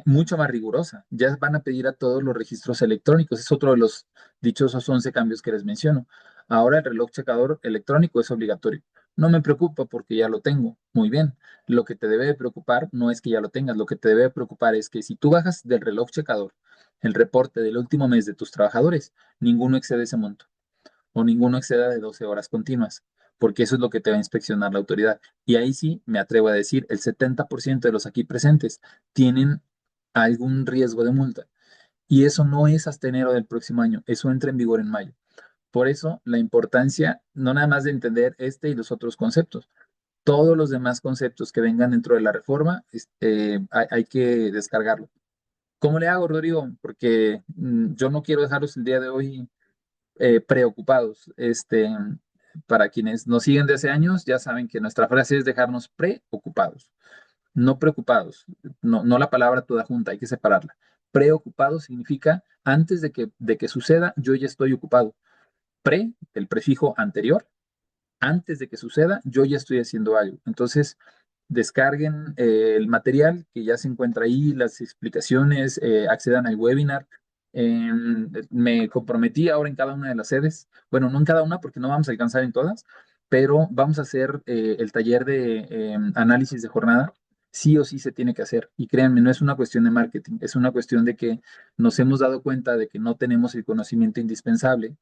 mucho más rigurosa. Ya van a pedir a todos los registros electrónicos. Es otro de los dichosos 11 cambios que les menciono. Ahora el reloj checador electrónico es obligatorio. No me preocupa porque ya lo tengo. Muy bien. Lo que te debe de preocupar no es que ya lo tengas. Lo que te debe de preocupar es que si tú bajas del reloj checador el reporte del último mes de tus trabajadores, ninguno excede ese monto o ninguno exceda de 12 horas continuas, porque eso es lo que te va a inspeccionar la autoridad. Y ahí sí, me atrevo a decir, el 70% de los aquí presentes tienen algún riesgo de multa. Y eso no es hasta enero del próximo año, eso entra en vigor en mayo. Por eso, la importancia, no nada más de entender este y los otros conceptos, todos los demás conceptos que vengan dentro de la reforma, hay que descargarlo. ¿Cómo le hago, Rodrigo? Porque yo no quiero dejarlos el día de hoy preocupados. Para quienes nos siguen de hace años, ya saben que nuestra frase es dejarnos preocupados, no preocupados, no la palabra toda junta, hay que separarla. Preocupado significa antes de que suceda, yo ya estoy ocupado. Pre, el prefijo anterior, antes de que suceda, yo ya estoy haciendo algo. Entonces, descarguen el material que ya se encuentra ahí, las explicaciones, accedan al webinar. Me comprometí ahora en cada una de las sedes, bueno, no en cada una porque no vamos a alcanzar en todas, pero vamos a hacer el taller de análisis de jornada. Sí o sí se tiene que hacer. Y créanme, no es una cuestión de marketing, es una cuestión de que nos hemos dado cuenta de que no tenemos el conocimiento indispensable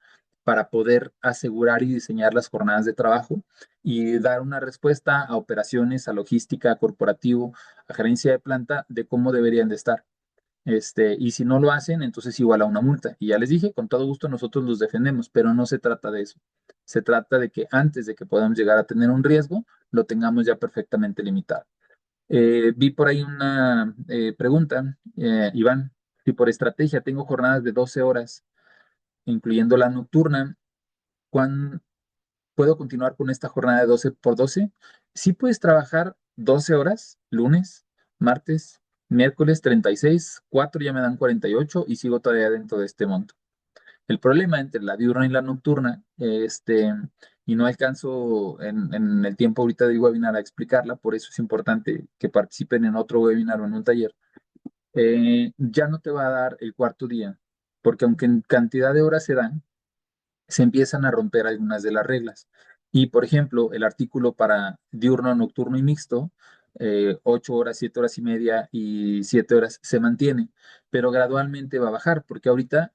para poder asegurar y diseñar las jornadas de trabajo y dar una respuesta a operaciones, a logística, a corporativo, a gerencia de planta de cómo deberían de estar. Y si no lo hacen, entonces igual a una multa. Y ya les dije, con todo gusto nosotros los defendemos, pero no se trata de eso. Se trata de que antes de que podamos llegar a tener un riesgo, lo tengamos ya perfectamente limitado. Vi por ahí una pregunta, Iván, si por estrategia tengo jornadas de 12 horas, incluyendo la nocturna, ¿cuán, ¿puedo continuar con esta jornada de 12 por 12? Sí puedes trabajar 12 horas, lunes, martes, miércoles 36, 4 ya me dan 48 y sigo todavía dentro de este monto. El problema entre la diurna y la nocturna, y no alcanzo en el tiempo ahorita del webinar a explicarla, por eso es importante que participen en otro webinar o en un taller, ya no te va a dar el cuarto día, porque aunque en cantidad de horas se dan, se empiezan a romper algunas de las reglas. Y, por ejemplo, el artículo para diurno, nocturno y mixto, 8 horas, 7 horas y media y 7 horas se mantiene, pero gradualmente va a bajar, porque ahorita,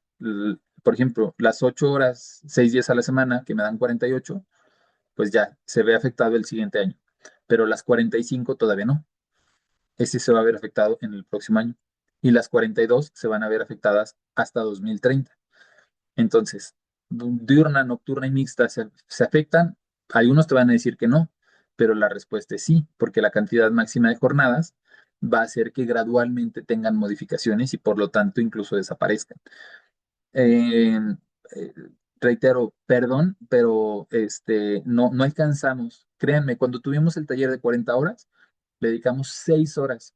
por ejemplo, las 8 horas, 6 días a la semana, que me dan 48, pues ya se ve afectado el siguiente año, pero las 45 todavía no. Ese se va a ver afectado en el próximo año. Y las 42 se van a ver afectadas hasta 2030. Entonces, diurna, nocturna y mixta se afectan. Algunos te van a decir que no, pero la respuesta es sí, porque la cantidad máxima de jornadas va a hacer que gradualmente tengan modificaciones y por lo tanto incluso desaparezcan. Eh, eh, Reitero, perdón, pero no alcanzamos. Créanme, cuando tuvimos el taller de 40 horas, le dedicamos 6 horas,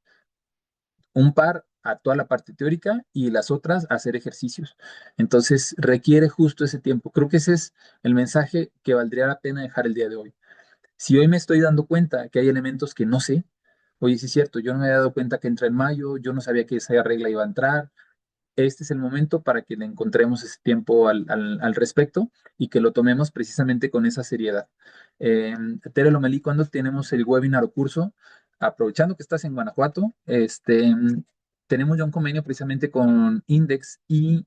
un par a toda la parte teórica y las otras a hacer ejercicios. Entonces requiere justo ese tiempo. Creo que ese es el mensaje que valdría la pena dejar el día de hoy. Si hoy me estoy dando cuenta que hay elementos que no sé, oye, sí es cierto, yo no me había dado cuenta que entra en mayo, yo no sabía que esa regla iba a entrar. Este es el momento para que le encontremos ese tiempo al respecto y que lo tomemos precisamente con esa seriedad. Tere Lomelí, ¿cuándo tenemos el webinar o curso? Aprovechando que estás en Guanajuato, tenemos ya un convenio precisamente con Index y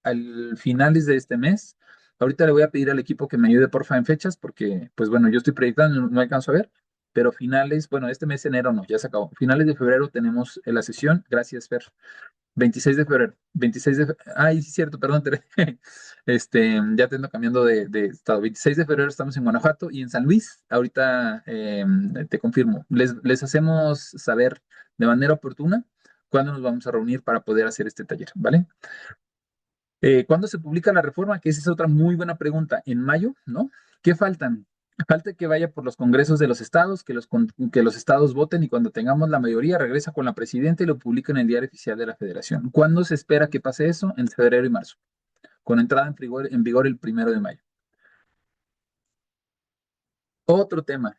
al finales de este mes, ahorita le voy a pedir al equipo que me ayude porfa en fechas porque, pues bueno, yo estoy proyectando, no alcanzo a ver, pero finales, bueno, este mes de enero no, ya se acabó. Finales de febrero tenemos la sesión, gracias Fer. 26 de febrero. 26 de febrero. Ay, sí, cierto, perdón, Tere. Ya te ando cambiando de estado. 26 de febrero estamos en Guanajuato y en San Luis. Ahorita te confirmo. Les hacemos saber de manera oportuna cuándo nos vamos a reunir para poder hacer este taller, ¿vale? ¿Cuándo se publica la reforma? Que esa es otra muy buena pregunta. ¿En mayo? ¿No? ¿Qué faltan? Falta que vaya por los congresos de los estados, que los estados voten y cuando tengamos la mayoría regresa con la presidenta y lo publica en el diario oficial de la federación. ¿Cuándo se espera que pase eso? En febrero y marzo, con entrada en vigor el 1 de mayo. Otro tema.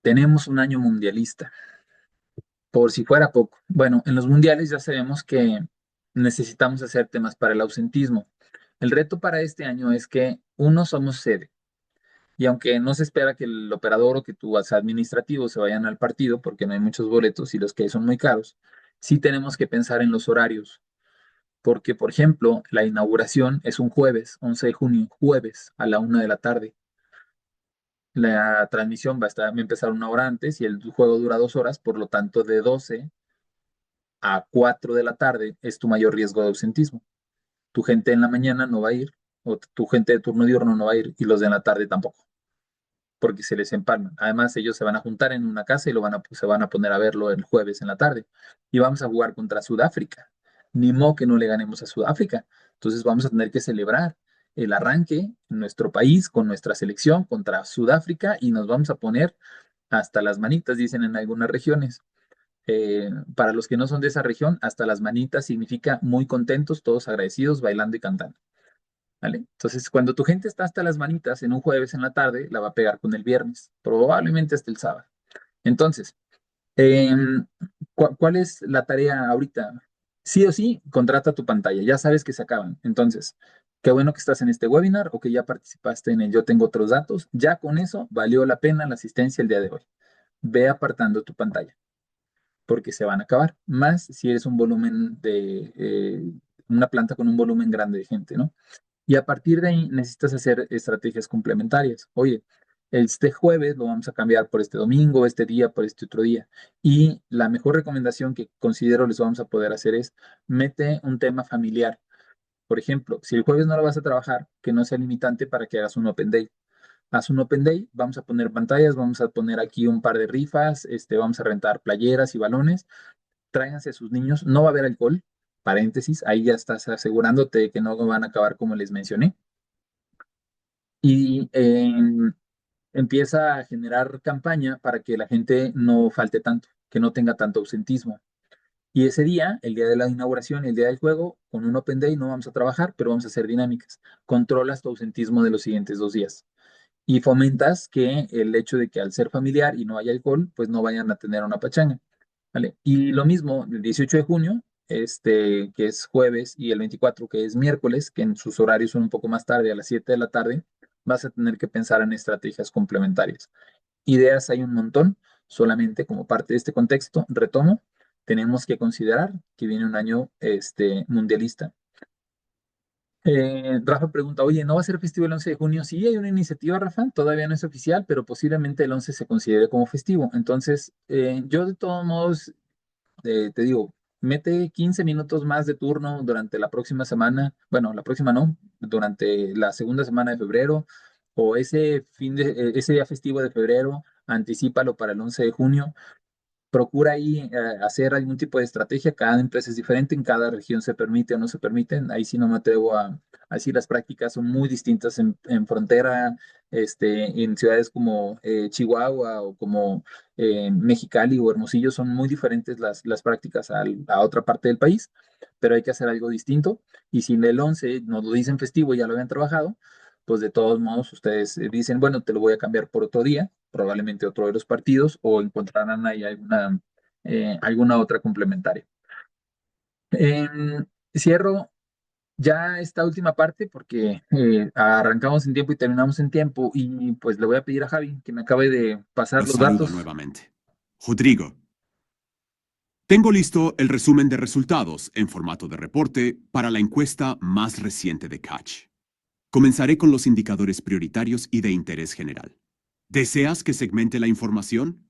Tenemos un año mundialista, por si fuera poco. Bueno, en los mundiales ya sabemos que necesitamos hacer temas para el ausentismo. El reto para este año es que uno somos sede. Y aunque no se espera que el operador o que tus administrativos se vayan al partido, porque no hay muchos boletos y los que hay son muy caros, sí tenemos que pensar en los horarios. Porque, por ejemplo, la inauguración es un jueves, 11 de junio, jueves a la 1 de la tarde. La transmisión va a empezar 1 hora antes y el juego dura 2 horas, por lo tanto, de 12 a 4 de la tarde es tu mayor riesgo de ausentismo. Tu gente en la mañana no va a ir, o tu gente de turno diurno no va a ir, y los de la tarde tampoco, porque se les empalman. Además, ellos se van a juntar en una casa y se van a poner a verlo el jueves en la tarde. Y vamos a jugar contra Sudáfrica. Ni modo que no le ganemos a Sudáfrica. Entonces vamos a tener que celebrar el arranque en nuestro país con nuestra selección contra Sudáfrica y nos vamos a poner hasta las manitas, dicen en algunas regiones. Para los que no son de esa región, hasta las manitas significa muy contentos, todos agradecidos, bailando y cantando. ¿Vale? Entonces, cuando tu gente está hasta las manitas en un jueves en la tarde, la va a pegar con el viernes, probablemente hasta el sábado. Entonces, em, ¿cuál es la tarea ahorita? Sí o sí, contrata tu pantalla, ya sabes que se acaban. Entonces, qué bueno que estás en este webinar o que ya participaste en el Yo Tengo Otros Datos. Ya con eso valió la pena la asistencia el día de hoy. Ve apartando tu pantalla, porque se van a acabar. Más si eres un volumen una planta con un volumen grande de gente, ¿no? Y a partir de ahí necesitas hacer estrategias complementarias. Oye, este jueves lo vamos a cambiar por este domingo, este día por este otro día. Y la mejor recomendación que considero les vamos a poder hacer es mete un tema familiar. Por ejemplo, si el jueves no lo vas a trabajar, que no sea limitante para que hagas un Open Day. Haz un Open Day, vamos a poner pantallas, vamos a poner aquí un par de rifas, vamos a rentar playeras y balones. Tráiganse a sus niños, no va a haber alcohol, paréntesis, ahí ya estás asegurándote de que no van a acabar como les mencioné. Y empieza a generar campaña para que la gente no falte tanto, que no tenga tanto ausentismo. Y ese día, el día de la inauguración, el día del juego, con un Open Day no vamos a trabajar, pero vamos a hacer dinámicas. Controlas tu ausentismo de los siguientes 2 días. Y fomentas que el hecho de que al ser familiar y no haya alcohol, pues no vayan a tener una pachanga. ¿Vale? Y lo mismo, el 18 de junio, que es jueves, y el 24, que es miércoles, que en sus horarios son un poco más tarde, a las 7 de la tarde, vas a tener que pensar en estrategias complementarias. Ideas hay un montón, solamente como parte de este contexto, retomo, tenemos que considerar que viene un año mundialista. Rafa pregunta, oye, ¿no va a ser festivo el 11 de junio? Sí, hay una iniciativa, Rafa, todavía no es oficial, pero posiblemente el 11 se considere como festivo. Entonces, yo de todos modos te digo, mete 15 minutos más de turno durante la próxima semana, bueno, la próxima no, durante la segunda semana de febrero, o ese día festivo de febrero, anticípalo para el 11 de junio. Procura ahí hacer algún tipo de estrategia. Cada empresa es diferente, en cada región se permite o no se permiten. Ahí sí no me atrevo a decir, las prácticas son muy distintas en frontera, en ciudades como Chihuahua o como Mexicali o Hermosillo, son muy diferentes las prácticas a otra parte del país, pero hay que hacer algo distinto. Y si en el 11 nos lo dicen festivo y ya lo habían trabajado, pues de todos modos ustedes dicen, bueno, te lo voy a cambiar por otro día, probablemente otro de los partidos, o encontrarán ahí alguna otra complementaria. Cierro ya esta última parte porque arrancamos en tiempo y terminamos en tiempo, y pues le voy a pedir a Javi que me acabe de pasar Los los saludo datos. nuevamente. Rodrigo. Tengo listo el resumen de resultados en formato de reporte para la encuesta más reciente de Catch. Comenzaré con los indicadores prioritarios y de interés general. ¿Deseas que segmente la información?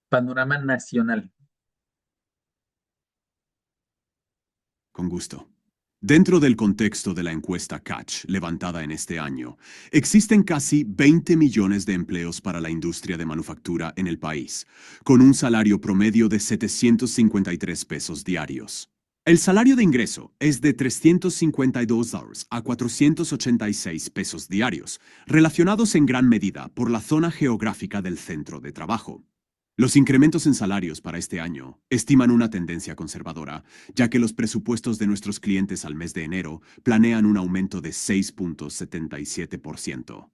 Panorama nacional. Con gusto. Dentro del contexto de la encuesta Catch, levantada en este año, existen casi 20 millones de empleos para la industria de manufactura en el país, con un salario promedio de 753 pesos diarios. El salario de ingreso es de $352 a 486 pesos diarios, relacionados en gran medida por la zona geográfica del centro de trabajo. Los incrementos en salarios para este año estiman una tendencia conservadora, ya que los presupuestos de nuestros clientes al mes de enero planean un aumento de 6.77%.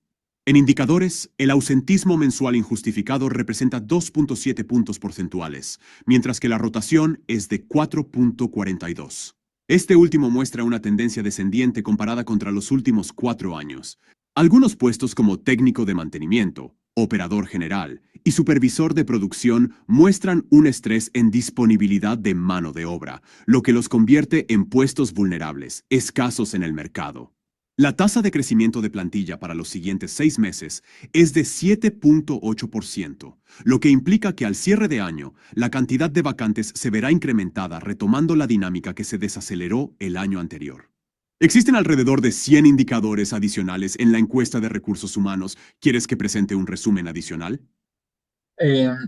En indicadores, el ausentismo mensual injustificado representa 2.7 puntos porcentuales, mientras que la rotación es de 4.42. Este último muestra una tendencia descendiente comparada contra los últimos 4 años. Algunos puestos como técnico de mantenimiento, operador general y supervisor de producción muestran un estrés en disponibilidad de mano de obra, lo que los convierte en puestos vulnerables, escasos en el mercado. La tasa de crecimiento de plantilla para los siguientes 6 meses es de 7.8%, lo que implica que al cierre de año, la cantidad de vacantes se verá incrementada retomando la dinámica que se desaceleró el año anterior. Existen alrededor de 100 indicadores adicionales en la encuesta de recursos humanos. ¿Quieres que presente un resumen adicional?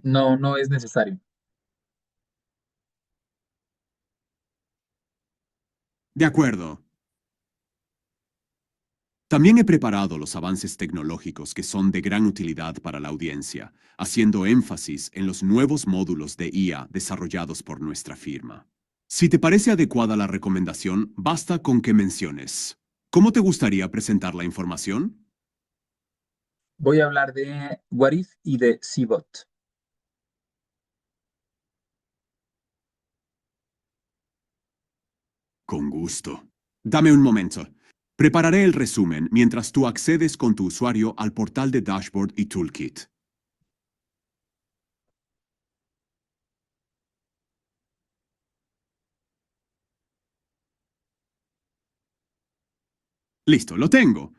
No, no es necesario. De acuerdo. También he preparado los avances tecnológicos que son de gran utilidad para la audiencia, haciendo énfasis en los nuevos módulos de IA desarrollados por nuestra firma. Si te parece adecuada la recomendación, basta con que menciones. ¿Cómo te gustaría presentar la información? Voy a hablar de What If y de CBOT. Con gusto. Dame un momento. Prepararé el resumen mientras tú accedes con tu usuario al portal de Dashboard y Toolkit. Listo, lo tengo.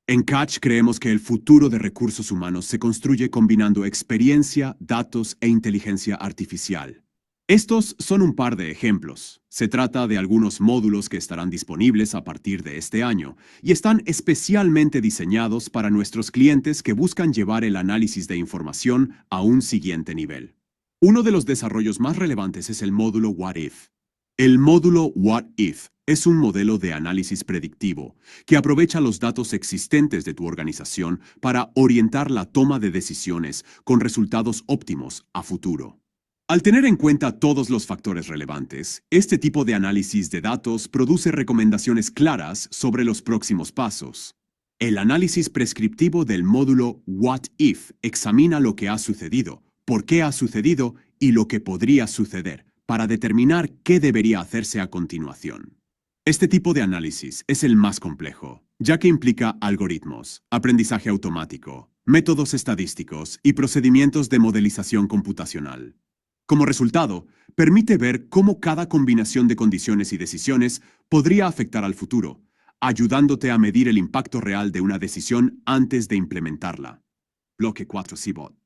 En Catch creemos que el futuro de recursos humanos se construye combinando experiencia, datos e inteligencia artificial. Estos son un par de ejemplos. Se trata de algunos módulos que estarán disponibles a partir de este año y están especialmente diseñados para nuestros clientes que buscan llevar el análisis de información a un siguiente nivel. Uno de los desarrollos más relevantes es el módulo What If. El módulo What If es un modelo de análisis predictivo que aprovecha los datos existentes de tu organización para orientar la toma de decisiones con resultados óptimos a futuro. Al tener en cuenta todos los factores relevantes, este tipo de análisis de datos produce recomendaciones claras sobre los próximos pasos. El análisis prescriptivo del módulo What If examina lo que ha sucedido, por qué ha sucedido y lo que podría suceder, para determinar qué debería hacerse a continuación. Este tipo de análisis es el más complejo, ya que implica algoritmos, aprendizaje automático, métodos estadísticos y procedimientos de modelización computacional. Como resultado, permite ver cómo cada combinación de condiciones y decisiones podría afectar al futuro, ayudándote a medir el impacto real de una decisión antes de implementarla. Bloque 4 CBOT.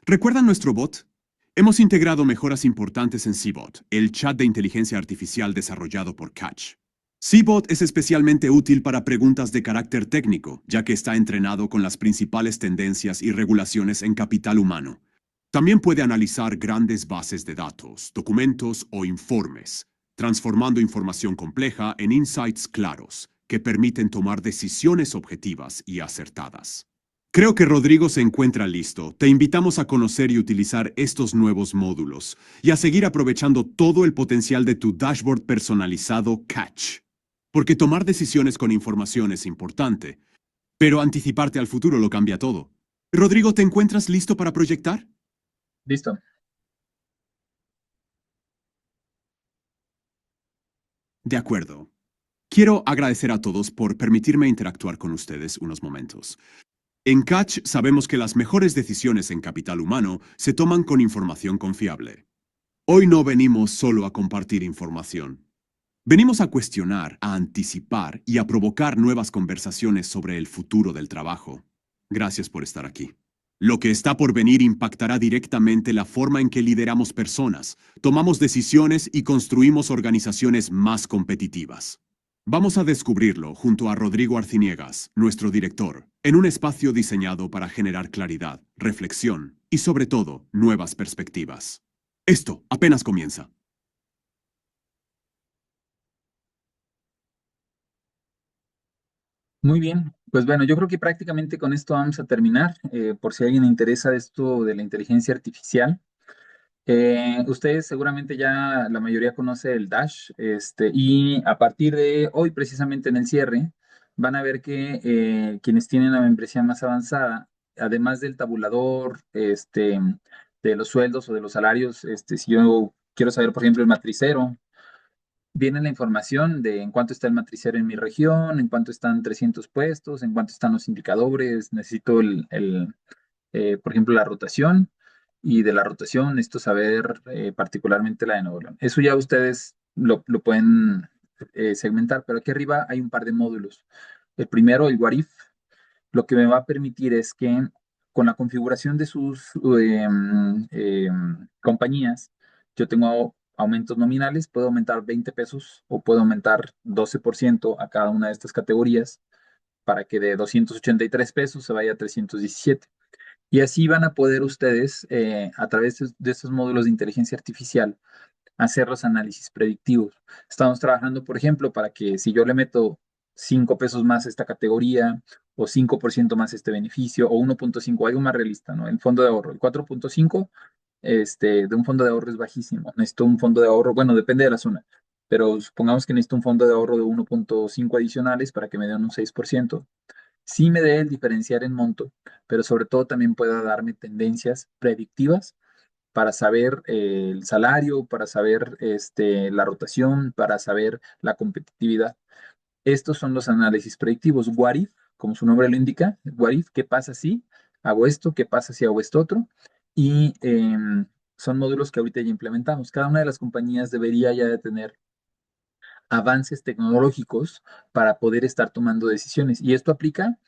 ¿Recuerdan nuestro bot? Hemos integrado mejoras importantes en CBOT, el chat de inteligencia artificial desarrollado por Catch. CBOT es especialmente útil para preguntas de carácter técnico, ya que está entrenado con las principales tendencias y regulaciones en capital humano. También puede analizar grandes bases de datos, documentos o informes, transformando información compleja en insights claros, que permiten tomar decisiones objetivas y acertadas. Creo que Rodrigo se encuentra listo. Te invitamos a conocer y utilizar estos nuevos módulos y a seguir aprovechando todo el potencial de tu dashboard personalizado Catch. Porque tomar decisiones con información es importante, pero anticiparte al futuro lo cambia todo. Rodrigo, ¿te encuentras listo para proyectar? Listo. De acuerdo. Quiero agradecer a todos por permitirme interactuar con ustedes unos momentos. En Catch sabemos que las mejores decisiones en capital humano se toman con información confiable. Hoy no venimos solo a compartir información. Venimos a cuestionar, a anticipar y a provocar nuevas conversaciones sobre el futuro del trabajo. Gracias por estar aquí. Lo que está por venir impactará directamente la forma en que lideramos personas, tomamos decisiones y construimos organizaciones más competitivas. Vamos a descubrirlo junto a Rodrigo Arciniegas, nuestro director, en un espacio diseñado para generar claridad, reflexión y, sobre todo, nuevas perspectivas. Esto apenas comienza. Muy bien, pues bueno, yo creo que prácticamente con esto vamos a terminar. Por si a alguien le interesa esto de la inteligencia artificial. Ustedes seguramente ya la mayoría conoce el Dash, y a partir de hoy, precisamente en el cierre, van a ver que quienes tienen la membresía más avanzada, además del tabulador, de los sueldos o de los salarios, si yo quiero saber, por ejemplo, el matricero, viene la información de en cuánto está el matricero en mi región, en cuánto están 300 puestos, en cuánto están los indicadores, necesito por ejemplo, la rotación, y de la rotación necesito saber particularmente la de Nuevo León. Eso ya ustedes lo pueden segmentar, pero aquí arriba hay un par de módulos. El primero, el What If, lo que me va a permitir es que con la configuración de sus compañías, yo tengo aumentos nominales, puedo aumentar 20 pesos o puedo aumentar 12% a cada una de estas categorías para que de 283 pesos se vaya a 317. Y así van a poder ustedes, a través de estos módulos de inteligencia artificial, hacer los análisis predictivos. Estamos trabajando, por ejemplo, para que si yo le meto 5 pesos más a esta categoría, o 5% más este beneficio, o 1.5, algo más realista, ¿no? El fondo de ahorro, el 4.5, de un fondo de ahorro es bajísimo. Necesito un fondo de ahorro, bueno, depende de la zona, pero supongamos que necesito un fondo de ahorro de 1.5 adicionales para que me den un 6%. Sí me dé el diferenciar en monto, pero sobre todo también pueda darme tendencias predictivas para saber el salario, para saber la rotación, para saber la competitividad. Estos son los análisis predictivos. What if, como su nombre lo indica, what if, ¿qué pasa si hago esto? ¿Qué pasa si hago esto otro? Y son módulos que ahorita ya implementamos. Cada una de las compañías debería ya de tener avances tecnológicos para poder estar tomando decisiones. Y esto aplica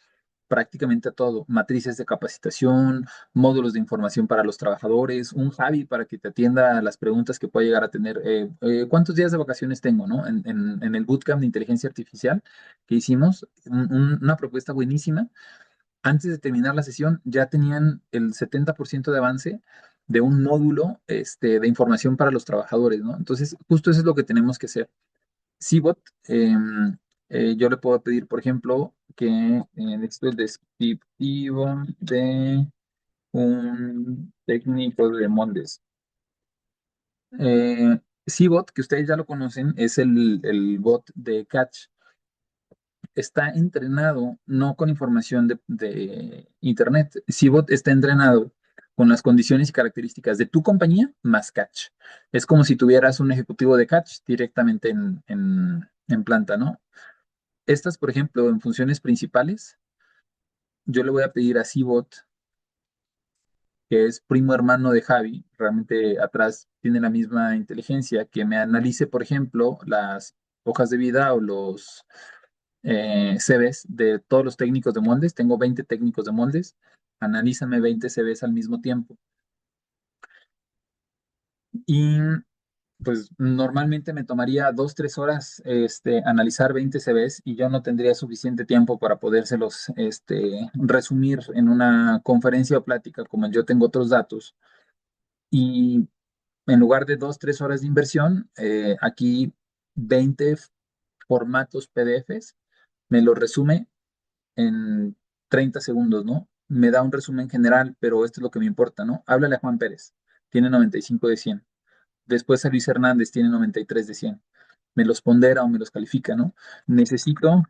prácticamente a todo, matrices de capacitación, módulos de información para los trabajadores, un Javi para que te atienda a las preguntas que pueda llegar a tener. ¿Cuántos días de vacaciones tengo, no? En el bootcamp de inteligencia artificial que hicimos, una propuesta buenísima. Antes de terminar la sesión, ya tenían el 70% de avance de un módulo de información para los trabajadores, ¿no? Entonces, justo eso es lo que tenemos que hacer. Cbot, yo le puedo pedir, por ejemplo, que necesito el descriptivo de un técnico de Mondes. Cbot, que ustedes ya lo conocen, es el bot de Catch. Está entrenado no con información de Internet. Cbot está entrenado con las condiciones y características de tu compañía más Catch. Es como si tuvieras un ejecutivo de Catch directamente en planta, ¿no? Estas, por ejemplo, en funciones principales, yo le voy a pedir a Cbot, que es primo hermano de Javi, realmente atrás tiene la misma inteligencia, que me analice, por ejemplo, las hojas de vida o los CVs de todos los técnicos de moldes. Tengo 20 técnicos de moldes, analízame 20 CVs al mismo tiempo. Y pues normalmente me tomaría 2, 3 horas analizar 20 CVs y yo no tendría suficiente tiempo para podérselos resumir en una conferencia o plática como yo tengo otros datos. Y en lugar de 2, 3 horas de inversión, aquí 20 formatos PDFs me lo resume en 30 segundos, ¿no? Me da un resumen general, pero esto es lo que me importa, ¿no? Háblale a Juan Pérez, tiene 95 de 100. Después a Luis Hernández tiene 93 de 100. Me los pondera o me los califica, ¿no? Necesito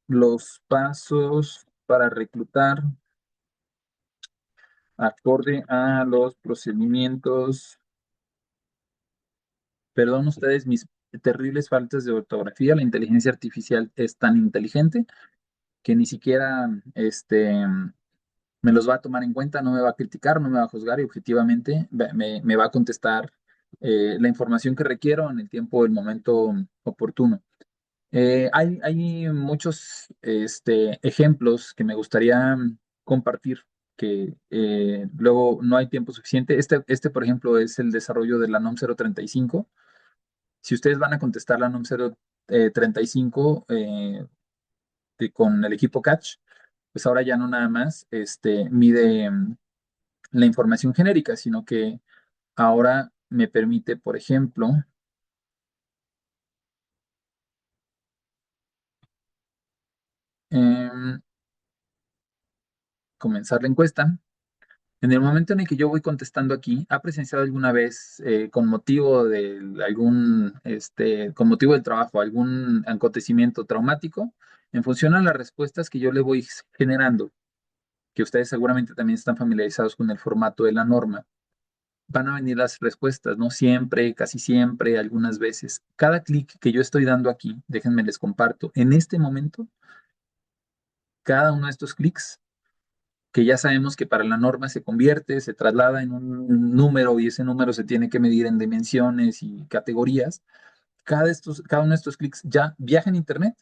los pasos para reclutar acorde a los procedimientos. Perdón ustedes mis terribles faltas de ortografía. La inteligencia artificial es tan inteligente que ni siquiera me los va a tomar en cuenta, no me va a criticar, no me va a juzgar y objetivamente me va a contestar la información que requiero en el tiempo, el momento oportuno. Hay muchos ejemplos que me gustaría compartir que luego no hay tiempo suficiente. Por ejemplo, es el desarrollo de la NOM 035. Si ustedes van a contestar la NOM 035 con el equipo Catch, pues ahora ya no nada más mide la información genérica, sino que ahora me permite, por ejemplo, em, comenzar la encuesta. En el momento en el que yo voy contestando aquí, ¿ha presenciado alguna vez, con motivo del trabajo, algún acontecimiento traumático? En función a las respuestas que yo le voy generando, que ustedes seguramente también están familiarizados con el formato de la norma, van a venir las respuestas, no siempre, casi siempre, algunas veces. Cada clic que yo estoy dando aquí, déjenme les comparto, en este momento, cada uno de estos clics que ya sabemos que para la norma se convierte, se traslada en un número y ese número se tiene que medir en dimensiones y categorías. Cada uno de estos clics ya viaja en Internet,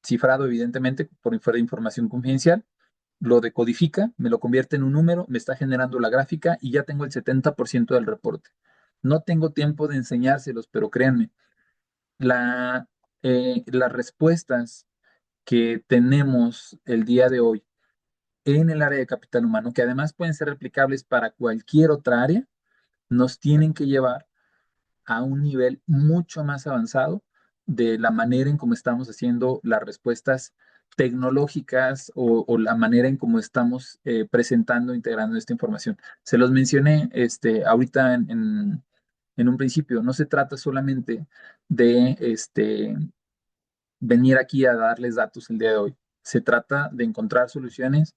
cifrado evidentemente por fuera de información confidencial, lo decodifica, me lo convierte en un número, me está generando la gráfica y ya tengo el 70% del reporte. No tengo tiempo de enseñárselos, pero créanme, las respuestas que tenemos el día de hoy en el área de capital humano, que además pueden ser replicables para cualquier otra área, nos tienen que llevar a un nivel mucho más avanzado de la manera en cómo estamos haciendo las respuestas tecnológicas o la manera en cómo estamos presentando, integrando esta información. Se los mencioné ahorita en un principio, no se trata solamente de venir aquí a darles datos el día de hoy. Se trata de encontrar soluciones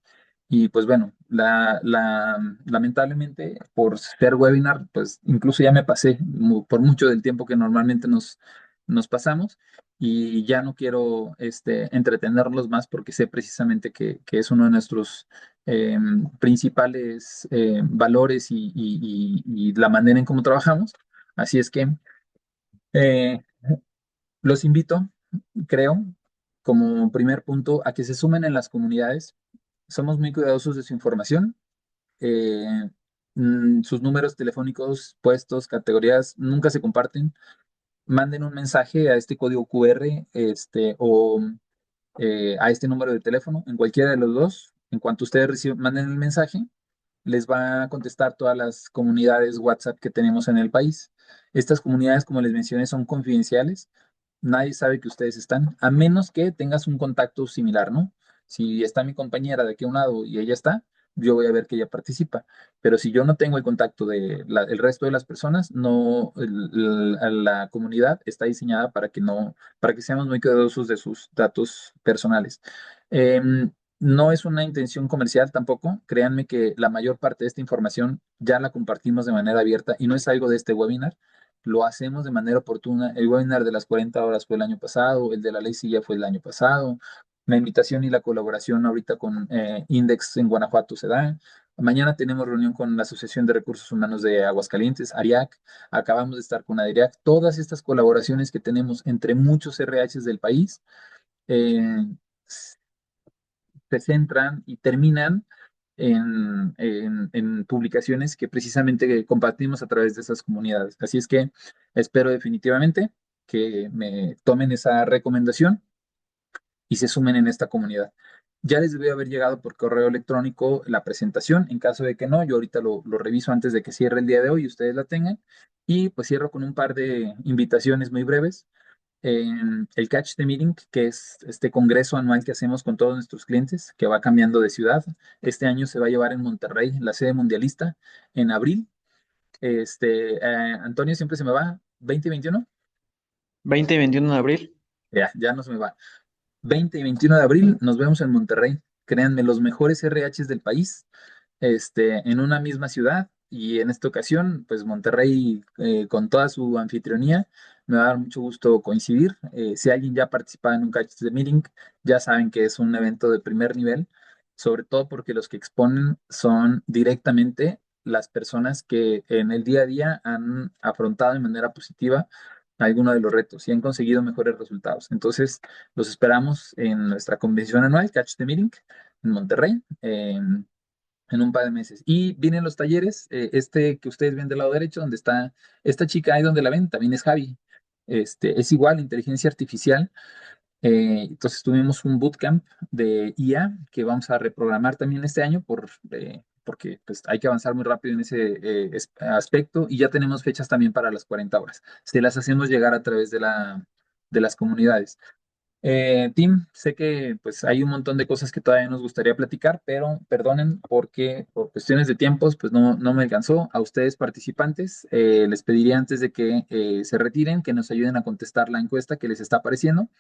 y pues bueno, lamentablemente por ser webinar, pues incluso ya me pasé por mucho del tiempo que normalmente nos pasamos y ya no quiero entretenerlos más porque sé precisamente que es uno de nuestros principales valores y la manera en cómo trabajamos. Así es que eh, los invito, creo, como primer punto, a que se sumen en las comunidades. Somos muy cuidadosos de su información. eh, Sus números telefónicos, puestos, categorías, nunca se comparten. Manden un mensaje a este código QR, o a este número de teléfono, en cualquiera de los dos. En cuanto ustedes manden el mensaje, les va a contestar todas las comunidades WhatsApp que tenemos en el país. Estas comunidades, como les mencioné, son confidenciales. Nadie sabe que ustedes están, a menos que tengas un contacto similar, ¿no? Si está mi compañera de aquí a un lado y ella está, yo voy a ver que ella participa. Pero si yo no tengo el contacto de el resto de las personas, no, la comunidad está diseñada para que no, para que seamos muy cuidadosos de sus datos personales. No es una intención comercial tampoco. Créanme que la mayor parte de esta información ya la compartimos de manera abierta y no es algo de este webinar. Lo hacemos de manera oportuna. El webinar de las 40 horas fue el año pasado, el de la ley silla fue el año pasado. La invitación y la colaboración ahorita con Index en Guanajuato se da. Mañana tenemos reunión con la Asociación de Recursos Humanos de Aguascalientes, ARIAC. Acabamos de estar con ADIRIAC. Todas estas colaboraciones que tenemos entre muchos RHs del país eh, se centran y terminan en publicaciones que precisamente compartimos a través de esas comunidades. Así es que espero definitivamente que me tomen esa recomendación y se sumen en esta comunidad. Ya les debe haber llegado por correo electrónico la presentación. En caso de que no, yo ahorita lo reviso antes de que cierre el día de hoy y ustedes la tengan. Y pues cierro con un par de invitaciones muy breves en el Catch the Meeting, que es este congreso anual que hacemos con todos nuestros clientes, que va cambiando de ciudad. Este año se va a llevar en Monterrey, la sede mundialista, en abril. Antonio, siempre se me va, 2021. 20 y 21 de abril. Ya no se me va. 20 y 21 de abril nos vemos en Monterrey. Créanme, los mejores RHs del país, en una misma ciudad. Y en esta ocasión, pues Monterrey, con toda su anfitrionía, me va a dar mucho gusto coincidir. Si alguien ya participa en un Catch the Meeting, ya saben que es un evento de primer nivel, sobre todo porque los que exponen son directamente las personas que en el día a día han afrontado de manera positiva alguno de los retos y han conseguido mejores resultados. Entonces, los esperamos en nuestra convención anual, Catch the Meeting, en Monterrey. en un par de meses. Y vienen los talleres, este que ustedes ven del lado derecho, donde está esta chica ahí donde la ven, también es Javi. Es igual, inteligencia artificial. Entonces tuvimos un bootcamp de IA que vamos a reprogramar también este año porque pues, hay que avanzar muy rápido en ese aspecto y ya tenemos fechas también para las 40 horas. Se las hacemos llegar a través de las comunidades. Tim, sé que pues hay un montón de cosas que todavía nos gustaría platicar, pero perdonen porque por cuestiones de tiempos pues no me alcanzó. A ustedes participantes, les pediría antes de que se retiren que nos ayuden a contestar la encuesta que les está apareciendo